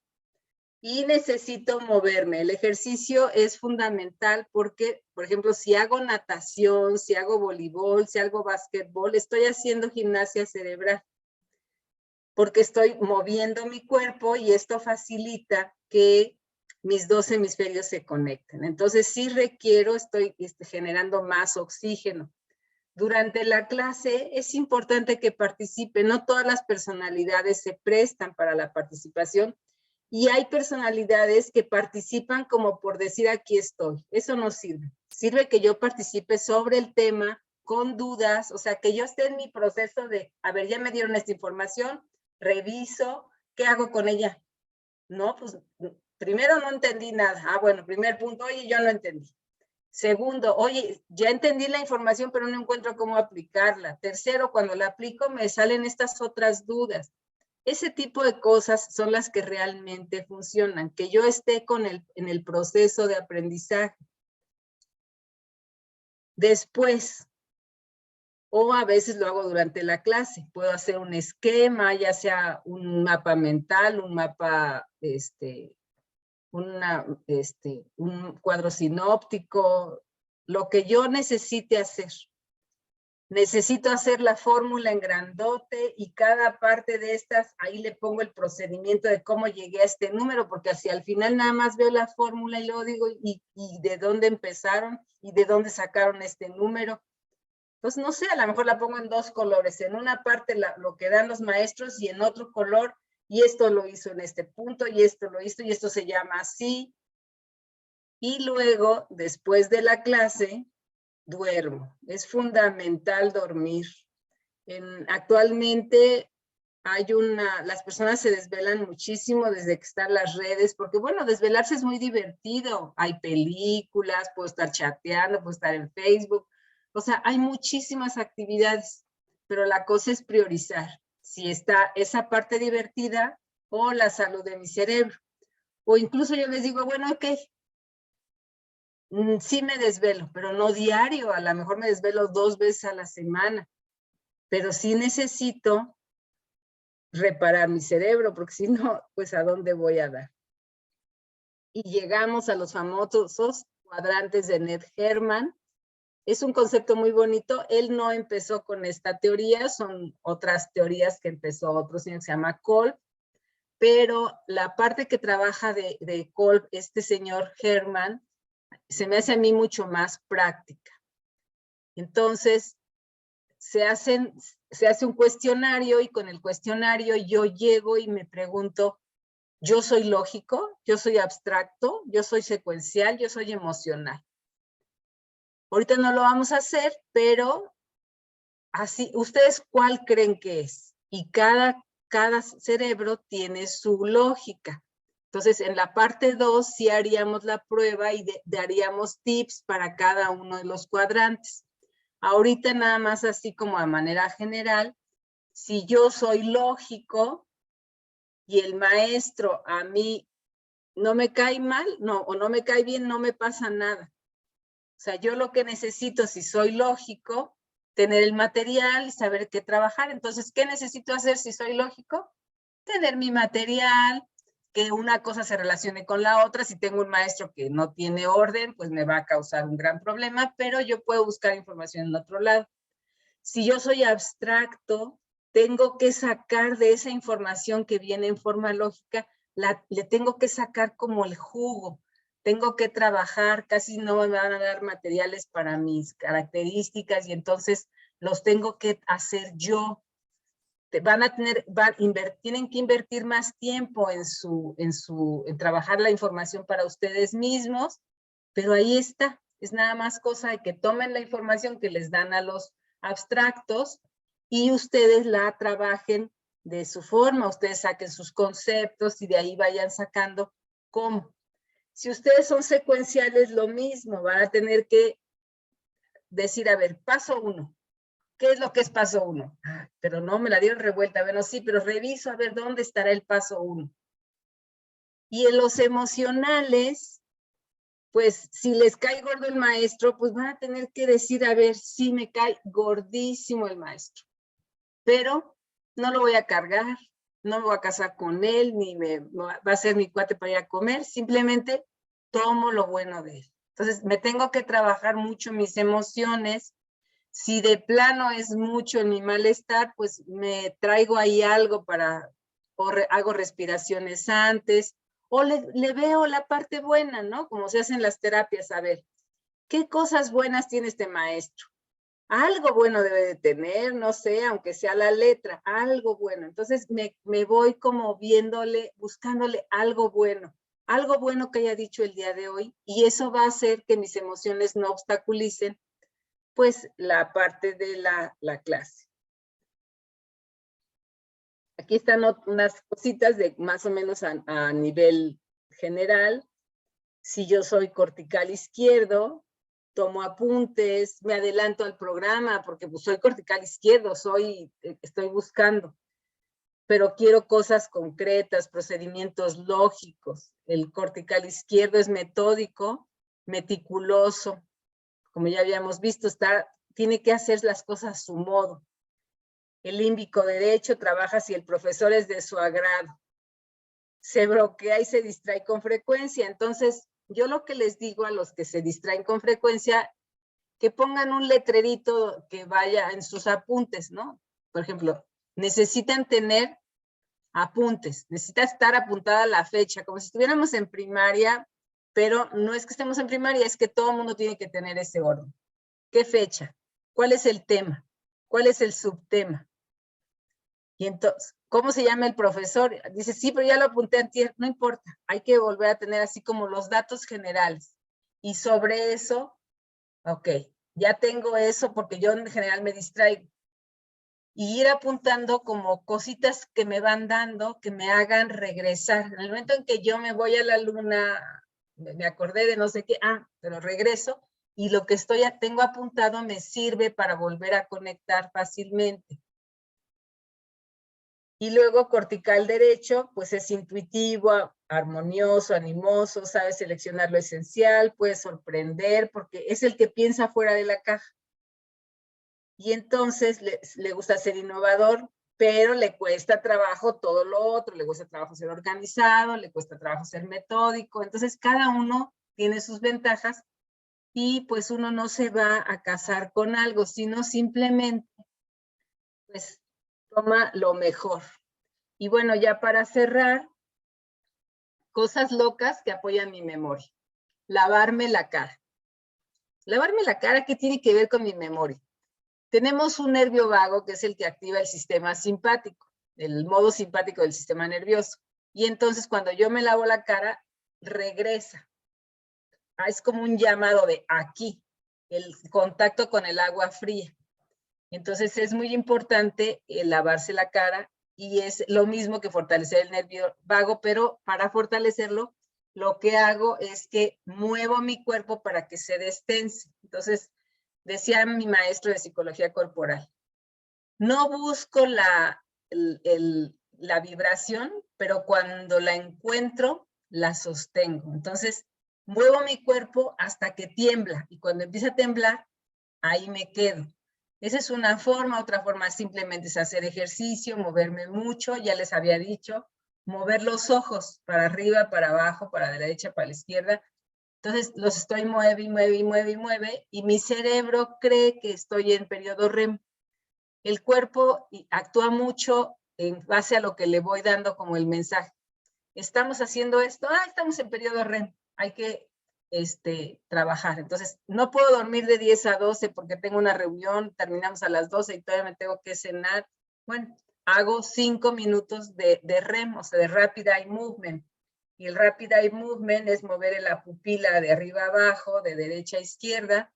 Y necesito moverme. El ejercicio es fundamental porque, por ejemplo, si hago natación, si hago voleibol, si hago básquetbol, estoy haciendo gimnasia cerebral, porque estoy moviendo mi cuerpo y esto facilita que mis dos hemisferios se conecten. Entonces sí requiero, estoy generando más oxígeno. Durante la clase es importante que participen, no todas las personalidades se prestan para la participación y hay personalidades que participan como por decir aquí estoy. Eso no sirve. Sirve que yo participe sobre el tema con dudas, o sea, que yo esté en mi proceso de, a ver, ya me dieron esta información, reviso, ¿qué hago con ella? No, pues primero no entendí nada. Ah, bueno, primer punto, oye, yo no entendí. Segundo, oye, ya entendí la información, pero no encuentro cómo aplicarla. Tercero, cuando la aplico me salen estas otras dudas. Ese tipo de cosas son las que realmente funcionan, que yo esté en el proceso de aprendizaje. Después, o a veces lo hago durante la clase, puedo hacer un esquema, ya sea un mapa mental, un mapa, un cuadro sinóptico, lo que yo necesite hacer. Necesito hacer la fórmula en grandote y cada parte de estas, ahí le pongo el procedimiento de cómo llegué a este número, porque así al final nada más veo la fórmula y luego digo, ¿y de dónde empezaron? ¿Y de dónde sacaron este número? Pues no sé, a lo mejor la pongo en dos colores, en una parte lo que dan los maestros y en otro color, y esto lo hizo en este punto, y esto lo hizo, y esto se llama así. Y luego, después de la clase, duermo. Es fundamental dormir. Actualmente las personas se desvelan muchísimo desde que están las redes, porque bueno, desvelarse es muy divertido. Hay películas, puedo estar chateando, puedo estar en Facebook. O sea, hay muchísimas actividades, pero la cosa es priorizar si está esa parte divertida o la salud de mi cerebro. O incluso yo les digo, bueno, ok, sí me desvelo, pero no diario, a lo mejor me desvelo 2 veces a la semana, pero sí necesito reparar mi cerebro, porque si no, pues ¿a dónde voy a dar? Y llegamos a los famosos cuadrantes de Ned Herman, Es un concepto muy bonito. Él no empezó con esta teoría, son otras teorías que empezó otro señor que se llama Kolb, pero la parte que trabaja de Kolb, este señor Hermann, se me hace a mí mucho más práctica. Entonces, se hace un cuestionario y con el cuestionario yo llego y me pregunto, ¿yo soy lógico? ¿Yo soy abstracto? ¿Yo soy secuencial? ¿Yo soy emocional? Ahorita no lo vamos a hacer, pero así, ¿ustedes cuál creen que es? Y cada cerebro tiene su lógica. Entonces, en la parte 2 sí haríamos la prueba y daríamos tips para cada uno de los cuadrantes. Ahorita nada más así como de manera general, si yo soy lógico y el maestro a mí no me cae mal, o no me cae bien, no me pasa nada. O sea, yo lo que necesito, si soy lógico, tener el material y saber qué trabajar. Entonces, ¿qué necesito hacer si soy lógico? Tener mi material, que una cosa se relacione con la otra. Si tengo un maestro que no tiene orden, pues me va a causar un gran problema, pero yo puedo buscar información en otro lado. Si yo soy abstracto, tengo que sacar de esa información que viene en forma lógica, le tengo que sacar como el jugo. Tengo que trabajar, casi no me van a dar materiales para mis características y entonces los tengo que hacer yo. Tienen que invertir más tiempo en trabajar la información para ustedes mismos, pero ahí está. Es nada más cosa de que tomen la información que les dan a los abstractos y ustedes la trabajen de su forma, ustedes saquen sus conceptos y de ahí vayan sacando cómo. Si ustedes son secuenciales, lo mismo, van a tener que decir, a ver, paso 1, ¿qué es lo que es paso 1? Pero no, me la dieron revuelta, bueno, sí, pero reviso a ver dónde estará el paso 1. Y en los emocionales, pues si les cae gordo el maestro, pues van a tener que decir, a ver, sí me cae gordísimo el maestro, pero no lo voy a cargar, no me voy a casar con él, ni va a ser mi cuate para ir a comer, simplemente tomo lo bueno de él. Entonces, me tengo que trabajar mucho mis emociones. Si de plano es mucho en mi malestar, pues me traigo ahí algo hago respiraciones antes, o le veo la parte buena, ¿no? Como se hacen las terapias, a ver, ¿qué cosas buenas tiene este maestro? Algo bueno debe de tener, no sé, aunque sea la letra, algo bueno. Entonces me voy como buscándole algo bueno que haya dicho el día de hoy, y eso va a hacer que mis emociones no obstaculicen pues la parte de la clase. Aquí están unas cositas de más o menos a nivel general. Si yo soy cortical izquierdo, tomo apuntes, me adelanto al programa porque pues, soy cortical izquierdo, estoy buscando, pero quiero cosas concretas, procedimientos lógicos. El cortical izquierdo es metódico, meticuloso, como ya habíamos visto, tiene que hacer las cosas a su modo. El límbico derecho trabaja si el profesor es de su agrado. Se bloquea y se distrae con frecuencia. Entonces, yo lo que les digo a los que se distraen con frecuencia, que pongan un letrerito que vaya en sus apuntes, ¿no? Por ejemplo, necesitan tener apuntes, necesita estar apuntada la fecha, como si estuviéramos en primaria, pero no es que estemos en primaria, es que todo el mundo tiene que tener ese orden. ¿Qué fecha? ¿Cuál es el tema? ¿Cuál es el subtema? Y entonces, ¿cómo se llama el profesor? Dice, sí, pero ya lo apunté antier. No importa, hay que volver a tener así como los datos generales. Y sobre eso, ok, ya tengo eso porque yo en general me distraigo. Y ir apuntando como cositas que me van dando, que me hagan regresar. En el momento en que yo me voy a la luna, me acordé de no sé qué, pero regreso, y lo que tengo apuntado me sirve para volver a conectar fácilmente. Y luego cortical derecho, pues es intuitivo, armonioso, animoso, sabe seleccionar lo esencial, puede sorprender, porque es el que piensa fuera de la caja. Y entonces le gusta ser innovador, pero le cuesta trabajo todo lo otro, le cuesta trabajo ser organizado, le cuesta trabajo ser metódico. Entonces cada uno tiene sus ventajas y pues uno no se va a casar con algo, sino simplemente pues toma lo mejor. Y bueno, ya para cerrar, cosas locas que apoyan mi memoria. Lavarme la cara. Lavarme la cara, ¿qué tiene que ver con mi memoria? Tenemos un nervio vago que es el que activa el sistema simpático, el modo simpático del sistema nervioso. Y entonces cuando yo me lavo la cara, regresa. Es como un llamado de aquí, el contacto con el agua fría. Entonces es muy importante lavarse la cara y es lo mismo que fortalecer el nervio vago, pero para fortalecerlo, lo que hago es que muevo mi cuerpo para que se destense. Entonces, decía mi maestro de psicología corporal, no busco la vibración, pero cuando la encuentro, la sostengo. Entonces, muevo mi cuerpo hasta que tiembla y cuando empieza a temblar, ahí me quedo. Esa es una forma. Otra forma simplemente es hacer ejercicio, moverme mucho, ya les había dicho, mover los ojos para arriba, para abajo, para la derecha, para la izquierda. Entonces los estoy mueve y mueve y mueve y mueve y mi cerebro cree que estoy en periodo REM. El cuerpo actúa mucho en base a lo que le voy dando como el mensaje. Estamos haciendo esto, estamos en periodo REM, hay que trabajar. Entonces, no puedo dormir de 10 a 12 porque tengo una reunión, terminamos a las 12 y todavía me tengo que cenar. Bueno, hago 5 minutos de REM, o sea, de Rapid Eye Movement. Y el Rapid Eye Movement es mover la pupila de arriba a abajo, de derecha a izquierda.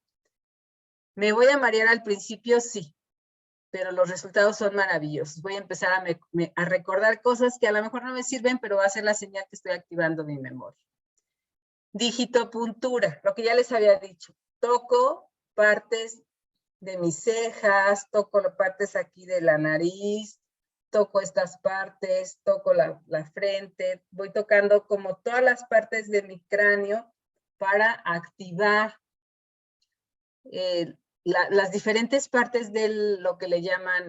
¿Me voy a marear al principio? Sí, pero los resultados son maravillosos. Voy a empezar a recordar cosas que a lo mejor no me sirven, pero va a ser la señal que estoy activando mi memoria. Digitopuntura, lo que ya les había dicho. Toco partes de mis cejas, toco las partes aquí de la nariz, toco estas partes, toco la frente, voy tocando como todas las partes de mi cráneo para activar las diferentes partes de lo que le llaman,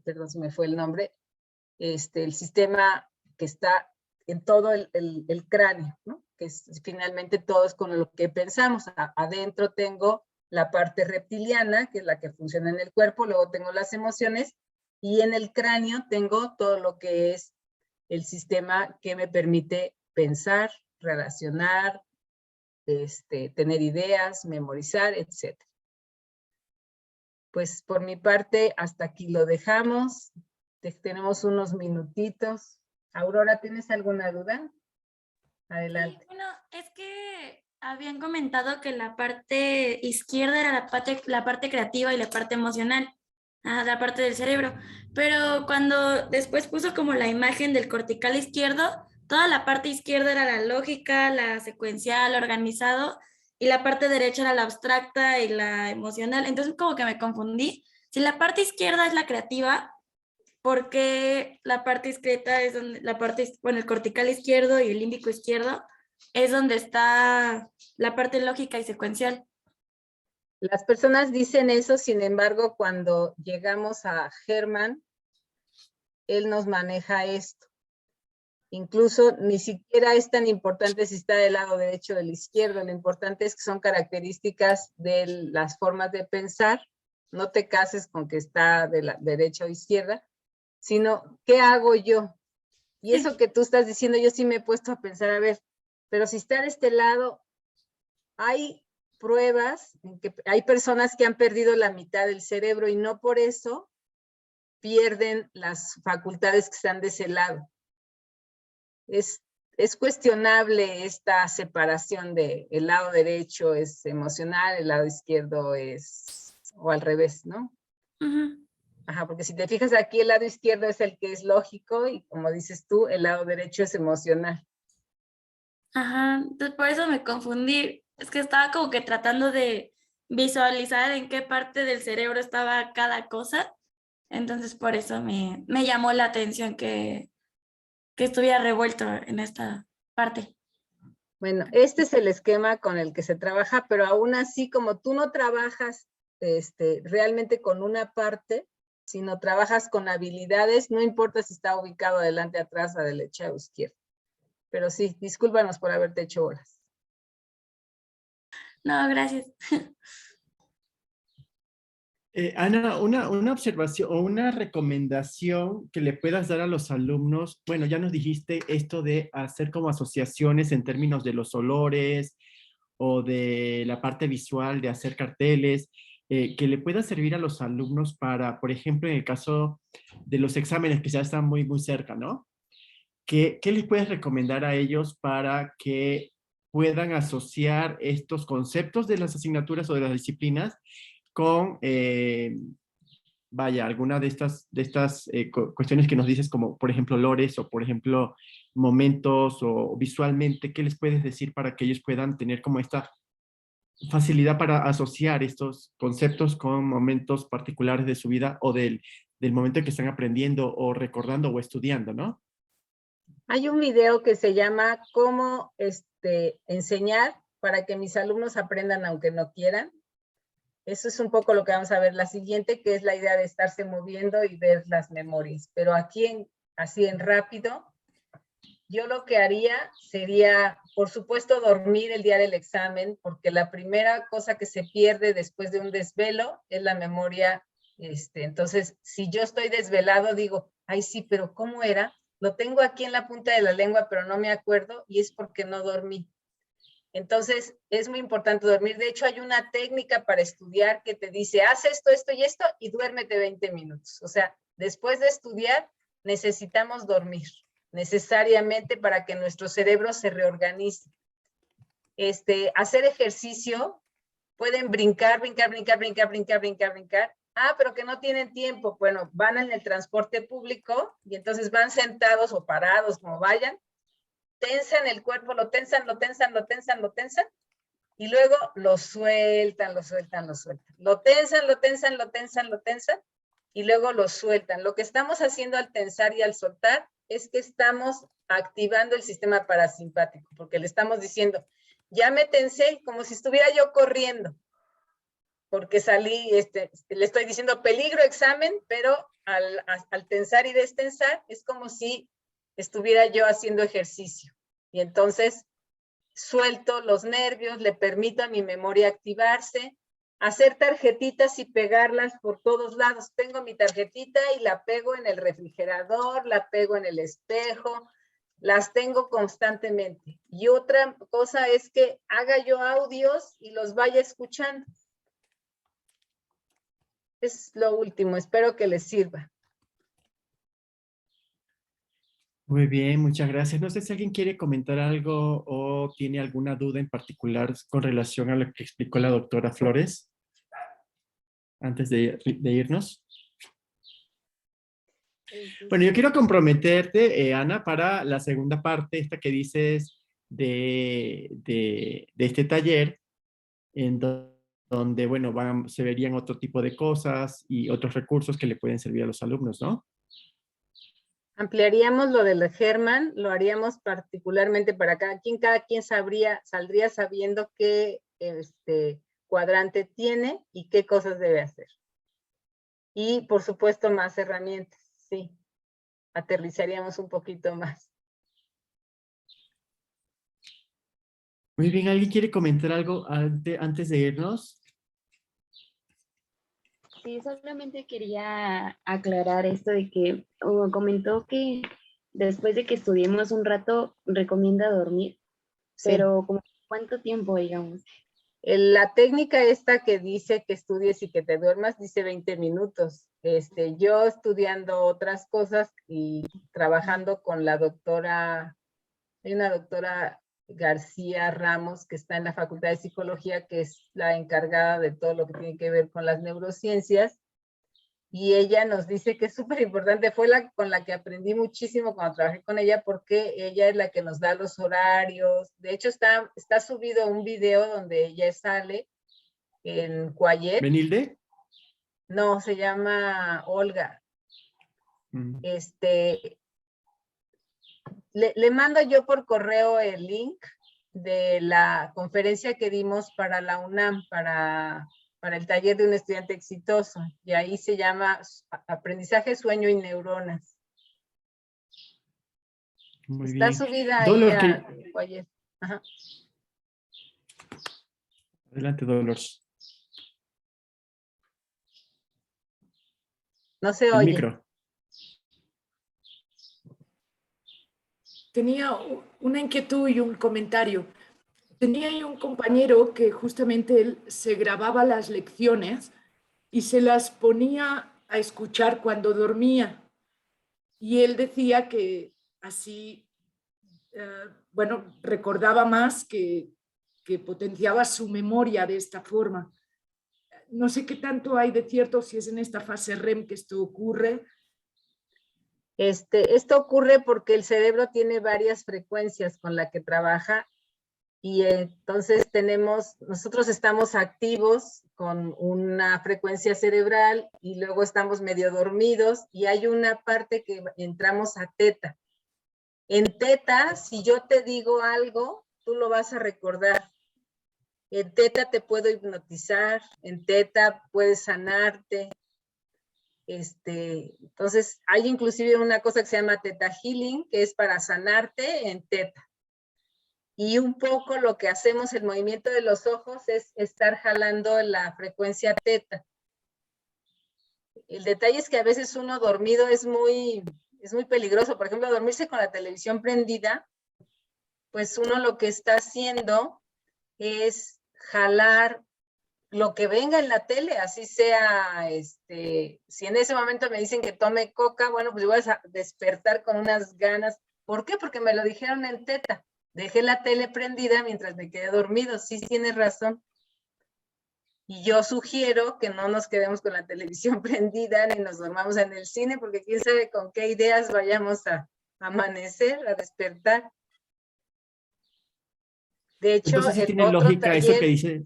perdón, se me fue el nombre, el sistema que está en todo el cráneo, ¿no? Que finalmente todo es con lo que pensamos. Adentro tengo la parte reptiliana, que es la que funciona en el cuerpo, luego tengo las emociones, y en el cráneo tengo todo lo que es el sistema que me permite pensar, relacionar, tener ideas, memorizar, etc. Pues por mi parte, hasta aquí lo dejamos. Tenemos unos minutitos. Aurora, ¿tienes alguna duda? Adelante. Sí, bueno, es que habían comentado que la parte izquierda era la parte creativa y la parte emocional, la parte del cerebro, pero cuando después puso como la imagen del cortical izquierdo, toda la parte izquierda era la lógica, la secuencial, organizado, y la parte derecha era la abstracta y la emocional. Entonces como que me confundí. Si la parte izquierda es la creativa, porque la parte discreta es donde el cortical izquierdo y el límbico izquierdo es donde está la parte lógica y secuencial. Las personas dicen eso, sin embargo, cuando llegamos a Germán, él nos maneja esto. Incluso ni siquiera es tan importante si está del lado derecho o del izquierdo, lo importante es que son características de las formas de pensar. No te cases con que está de la derecha o izquierda, sino ¿qué hago yo? Y eso que tú estás diciendo, yo sí me he puesto a pensar, a ver, pero si está de este lado, hay pruebas en que hay personas que han perdido la mitad del cerebro y no por eso pierden las facultades que están de ese lado. Es cuestionable esta separación de el lado derecho es emocional, el lado izquierdo es, o al revés, ¿no? Ajá, porque si te fijas aquí, el lado izquierdo es el que es lógico y como dices tú, el lado derecho es emocional. Ajá, entonces por eso me confundí. Es que estaba como que tratando de visualizar en qué parte del cerebro estaba cada cosa. Entonces por eso me llamó la atención que estuviera revuelto en esta parte. Bueno, este es el esquema con el que se trabaja, pero aún así, como tú no trabajas realmente con una parte, sino trabajas con habilidades, no importa si está ubicado adelante, atrás, a derecha o izquierda. Pero sí, discúlpanos por haberte hecho bolas. No, gracias. Ana, una observación o una recomendación que le puedas dar a los alumnos. Bueno, ya nos dijiste esto de hacer como asociaciones en términos de los olores o de la parte visual, de hacer carteles, que le pueda servir a los alumnos para, por ejemplo, en el caso de los exámenes que ya están muy, muy cerca, ¿no? ¿Qué les puedes recomendar a ellos para que puedan asociar estos conceptos de las asignaturas o de las disciplinas con, vaya, alguna de estas cuestiones que nos dices, como por ejemplo olores o por ejemplo momentos o visualmente? ¿Qué les puedes decir para que ellos puedan tener como esta facilidad para asociar estos conceptos con momentos particulares de su vida o del momento en que están aprendiendo o recordando o estudiando, ¿no? Hay un video que se llama Cómo enseñar para que mis alumnos aprendan aunque no quieran. Eso es un poco lo que vamos a ver la siguiente, que es la idea de estarse moviendo y ver las memorias. Pero aquí, así en rápido, yo lo que haría sería, por supuesto, dormir el día del examen, porque la primera cosa que se pierde después de un desvelo es la memoria. Entonces, si yo estoy desvelado, digo, ay, sí, pero ¿cómo era? Lo tengo aquí en la punta de la lengua, pero no me acuerdo, y es porque no dormí. Entonces, es muy importante dormir. De hecho, hay una técnica para estudiar que te dice, haz esto, esto y esto, y duérmete 20 minutos. O sea, después de estudiar, necesitamos dormir, necesariamente, para que nuestro cerebro se reorganice. Hacer ejercicio, pueden brincar. Ah, pero que no tienen tiempo. Bueno, van en el transporte público y entonces van sentados o parados, como vayan, tensan el cuerpo, lo tensan, y luego lo sueltan, lo tensan, y luego lo sueltan. Lo que estamos haciendo al tensar y al soltar es que estamos activando el sistema parasimpático, porque le estamos diciendo, ya me tensé, como si estuviera yo corriendo, porque salí, le estoy diciendo peligro examen, pero al tensar y destensar es como si estuviera yo haciendo ejercicio. Y entonces suelto los nervios, le permito a mi memoria activarse, hacer tarjetitas y pegarlas por todos lados. Tengo mi tarjetita y la pego en el refrigerador, la pego en el espejo, las tengo constantemente. Y otra cosa es que haga yo audios y los vaya escuchando. Es lo último, espero que les sirva. Muy bien, muchas gracias. No sé si alguien quiere comentar algo o tiene alguna duda en particular con relación a lo que explicó la doctora Flores antes de irnos. Bueno, yo quiero comprometerte, Ana, para la segunda parte, esta que dices de este taller, en donde, bueno, se verían otro tipo de cosas y otros recursos que le pueden servir a los alumnos, ¿no? Ampliaríamos lo del Germán, lo haríamos particularmente para cada quien saldría sabiendo qué cuadrante tiene y qué cosas debe hacer. Y, por supuesto, más herramientas, sí. Aterrizaríamos un poquito más. Muy bien, ¿alguien quiere comentar algo antes de irnos? Sí, solamente quería aclarar esto de que comentó que después de que estudiemos un rato recomienda dormir, Sí. pero como ¿cuánto tiempo, digamos? La técnica esta que dice que estudies y que te duermas, dice 20 minutos. Yo estudiando otras cosas y trabajando con la doctora, hay una doctora García Ramos que está en la Facultad de Psicología, que es la encargada de todo lo que tiene que ver con las neurociencias, y ella nos dice que es súper importante. Fue con la que aprendí muchísimo cuando trabajé con ella, porque ella es la que nos da los horarios. De hecho, está subido un video donde ella sale en Cuayet. ¿Benilde? No, se llama Olga. Le mando yo por correo el link de la conferencia que dimos para la UNAM, para el taller de un estudiante exitoso, y ahí se llama Aprendizaje, Sueño y Neuronas. Muy Está bien. subida ahí a Cuayet. Ajá. Adelante, Dolores. No se El oye. micro. Tenía una inquietud y un comentario. Tenía yo un compañero que justamente él se grababa las lecciones y se las ponía a escuchar cuando dormía. Y él decía que así, bueno, recordaba más, que potenciaba su memoria de esta forma. No sé qué tanto hay de cierto, si es en esta fase REM que esto ocurre. Esto ocurre porque el cerebro tiene varias frecuencias con las que trabaja y entonces nosotros estamos activos con una frecuencia cerebral y luego estamos medio dormidos y hay una parte que entramos a teta. En teta, si yo te digo algo, tú lo vas a recordar. En teta te puedo hipnotizar, en teta puedes sanarte. Entonces, hay inclusive una cosa que se llama Theta Healing, que es para sanarte en teta. Y un poco lo que hacemos, el movimiento de los ojos, es estar jalando la frecuencia teta. El detalle es que a veces uno dormido es muy peligroso. Por ejemplo, dormirse con la televisión prendida, pues uno lo que está haciendo es jalar lo que venga en la tele, así sea, si en ese momento me dicen que tome coca, bueno, pues voy a despertar con unas ganas. ¿Por qué? Porque me lo dijeron en teta. Dejé la tele prendida mientras me quedé dormido. Sí, tienes razón. Y yo sugiero que no nos quedemos con la televisión prendida ni nos dormamos en el cine, porque quién sabe con qué ideas vayamos a amanecer, a despertar. De hecho, Entonces sí el tiene otro lógica eso que taller, dice.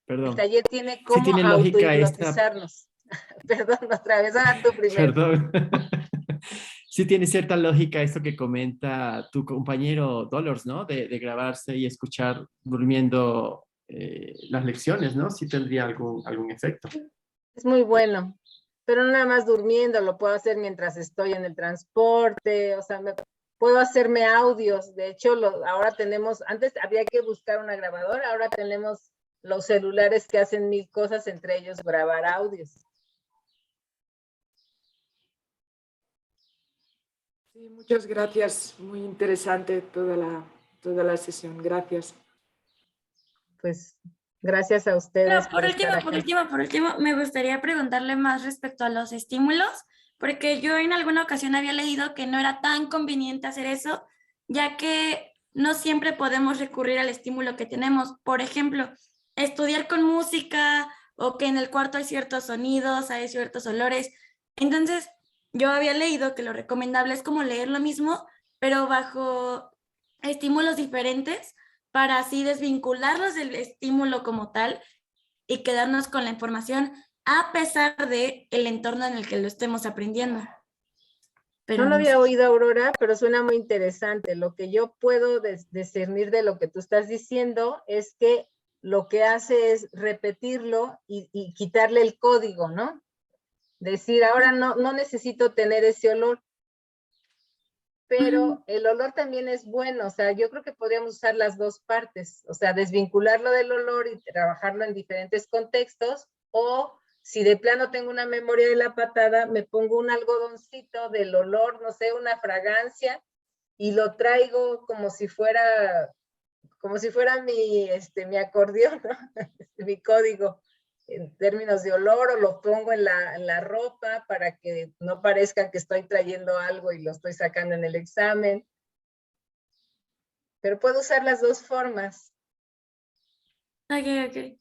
Perdón. el taller tiene Sí cómo tiene lógica esta. autohipnotizarnos. Perdón, otra vez, tú primero. Perdón. Sí tiene cierta lógica esto que comenta tu compañero Dolores, ¿no? De grabarse y escuchar durmiendo las lecciones, ¿no? Sí tendría algún efecto. Es muy bueno, pero no nada más durmiendo, lo puedo hacer mientras estoy en el transporte, o sea, puedo hacerme audios. De hecho, ahora tenemos, antes había que buscar una grabadora, ahora tenemos los celulares que hacen 1000 cosas, entre ellos grabar audios. Sí, muchas gracias. Muy interesante toda la sesión. Gracias. Pues gracias a ustedes. No, por último, me gustaría preguntarle más respecto a los estímulos, porque yo en alguna ocasión había leído que no era tan conveniente hacer eso, ya que no siempre podemos recurrir al estímulo que tenemos. Por ejemplo, estudiar con música o que en el cuarto hay ciertos sonidos, hay ciertos olores. Entonces, yo había leído que lo recomendable es como leer lo mismo, pero bajo estímulos diferentes para así desvincularlos del estímulo como tal y quedarnos con la información a pesar de el entorno en el que lo estemos aprendiendo. Pero no lo había oído, Aurora, pero suena muy interesante. Lo que yo puedo discernir de lo que tú estás diciendo es que lo que hace es repetirlo y quitarle el código, ¿no? Decir, ahora no necesito tener ese olor, pero el olor también es bueno. O sea, yo creo que podríamos usar las dos partes, o sea, desvincularlo del olor y trabajarlo en diferentes contextos, o si de plano tengo una memoria de la patada, me pongo un algodoncito del olor, no sé, una fragancia, y lo traigo como si fuera mi acordeón, ¿no? Mi código en términos de olor, o lo pongo en la ropa para que no parezca que estoy trayendo algo y lo estoy sacando en el examen. Pero puedo usar las dos formas. Ok.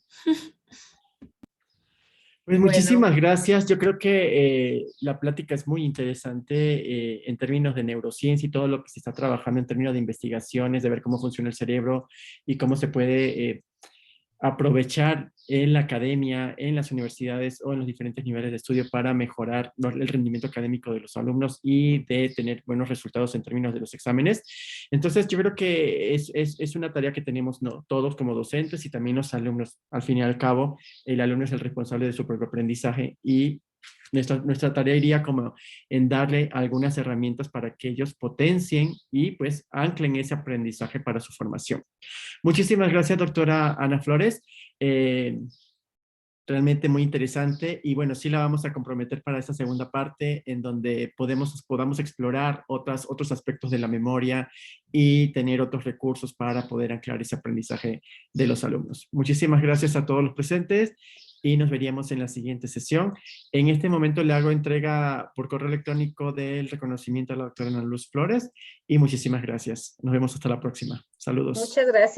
Pues Bueno. muchísimas gracias. Yo creo que la plática es muy interesante en términos de neurociencia y todo lo que se está trabajando en términos de investigaciones, de ver cómo funciona el cerebro y cómo se puede aprovechar en la academia, en las universidades o en los diferentes niveles de estudio para mejorar el rendimiento académico de los alumnos y de tener buenos resultados en términos de los exámenes. Entonces, yo creo que es una tarea que tenemos todos como docentes y también los alumnos. Al fin y al cabo, el alumno es el responsable de su propio aprendizaje y nuestra tarea iría como en darle algunas herramientas para que ellos potencien y pues anclen ese aprendizaje para su formación. Muchísimas gracias, doctora Ana Flores. Realmente muy interesante y bueno, sí la vamos a comprometer para esta segunda parte en donde podamos explorar otros aspectos de la memoria y tener otros recursos para poder anclar ese aprendizaje de los alumnos. Muchísimas gracias a todos los presentes y nos veríamos en la siguiente sesión. En este momento le hago entrega por correo electrónico del reconocimiento a la doctora Ana Luz Flores y muchísimas gracias. Nos vemos hasta la próxima. Saludos. Muchas gracias.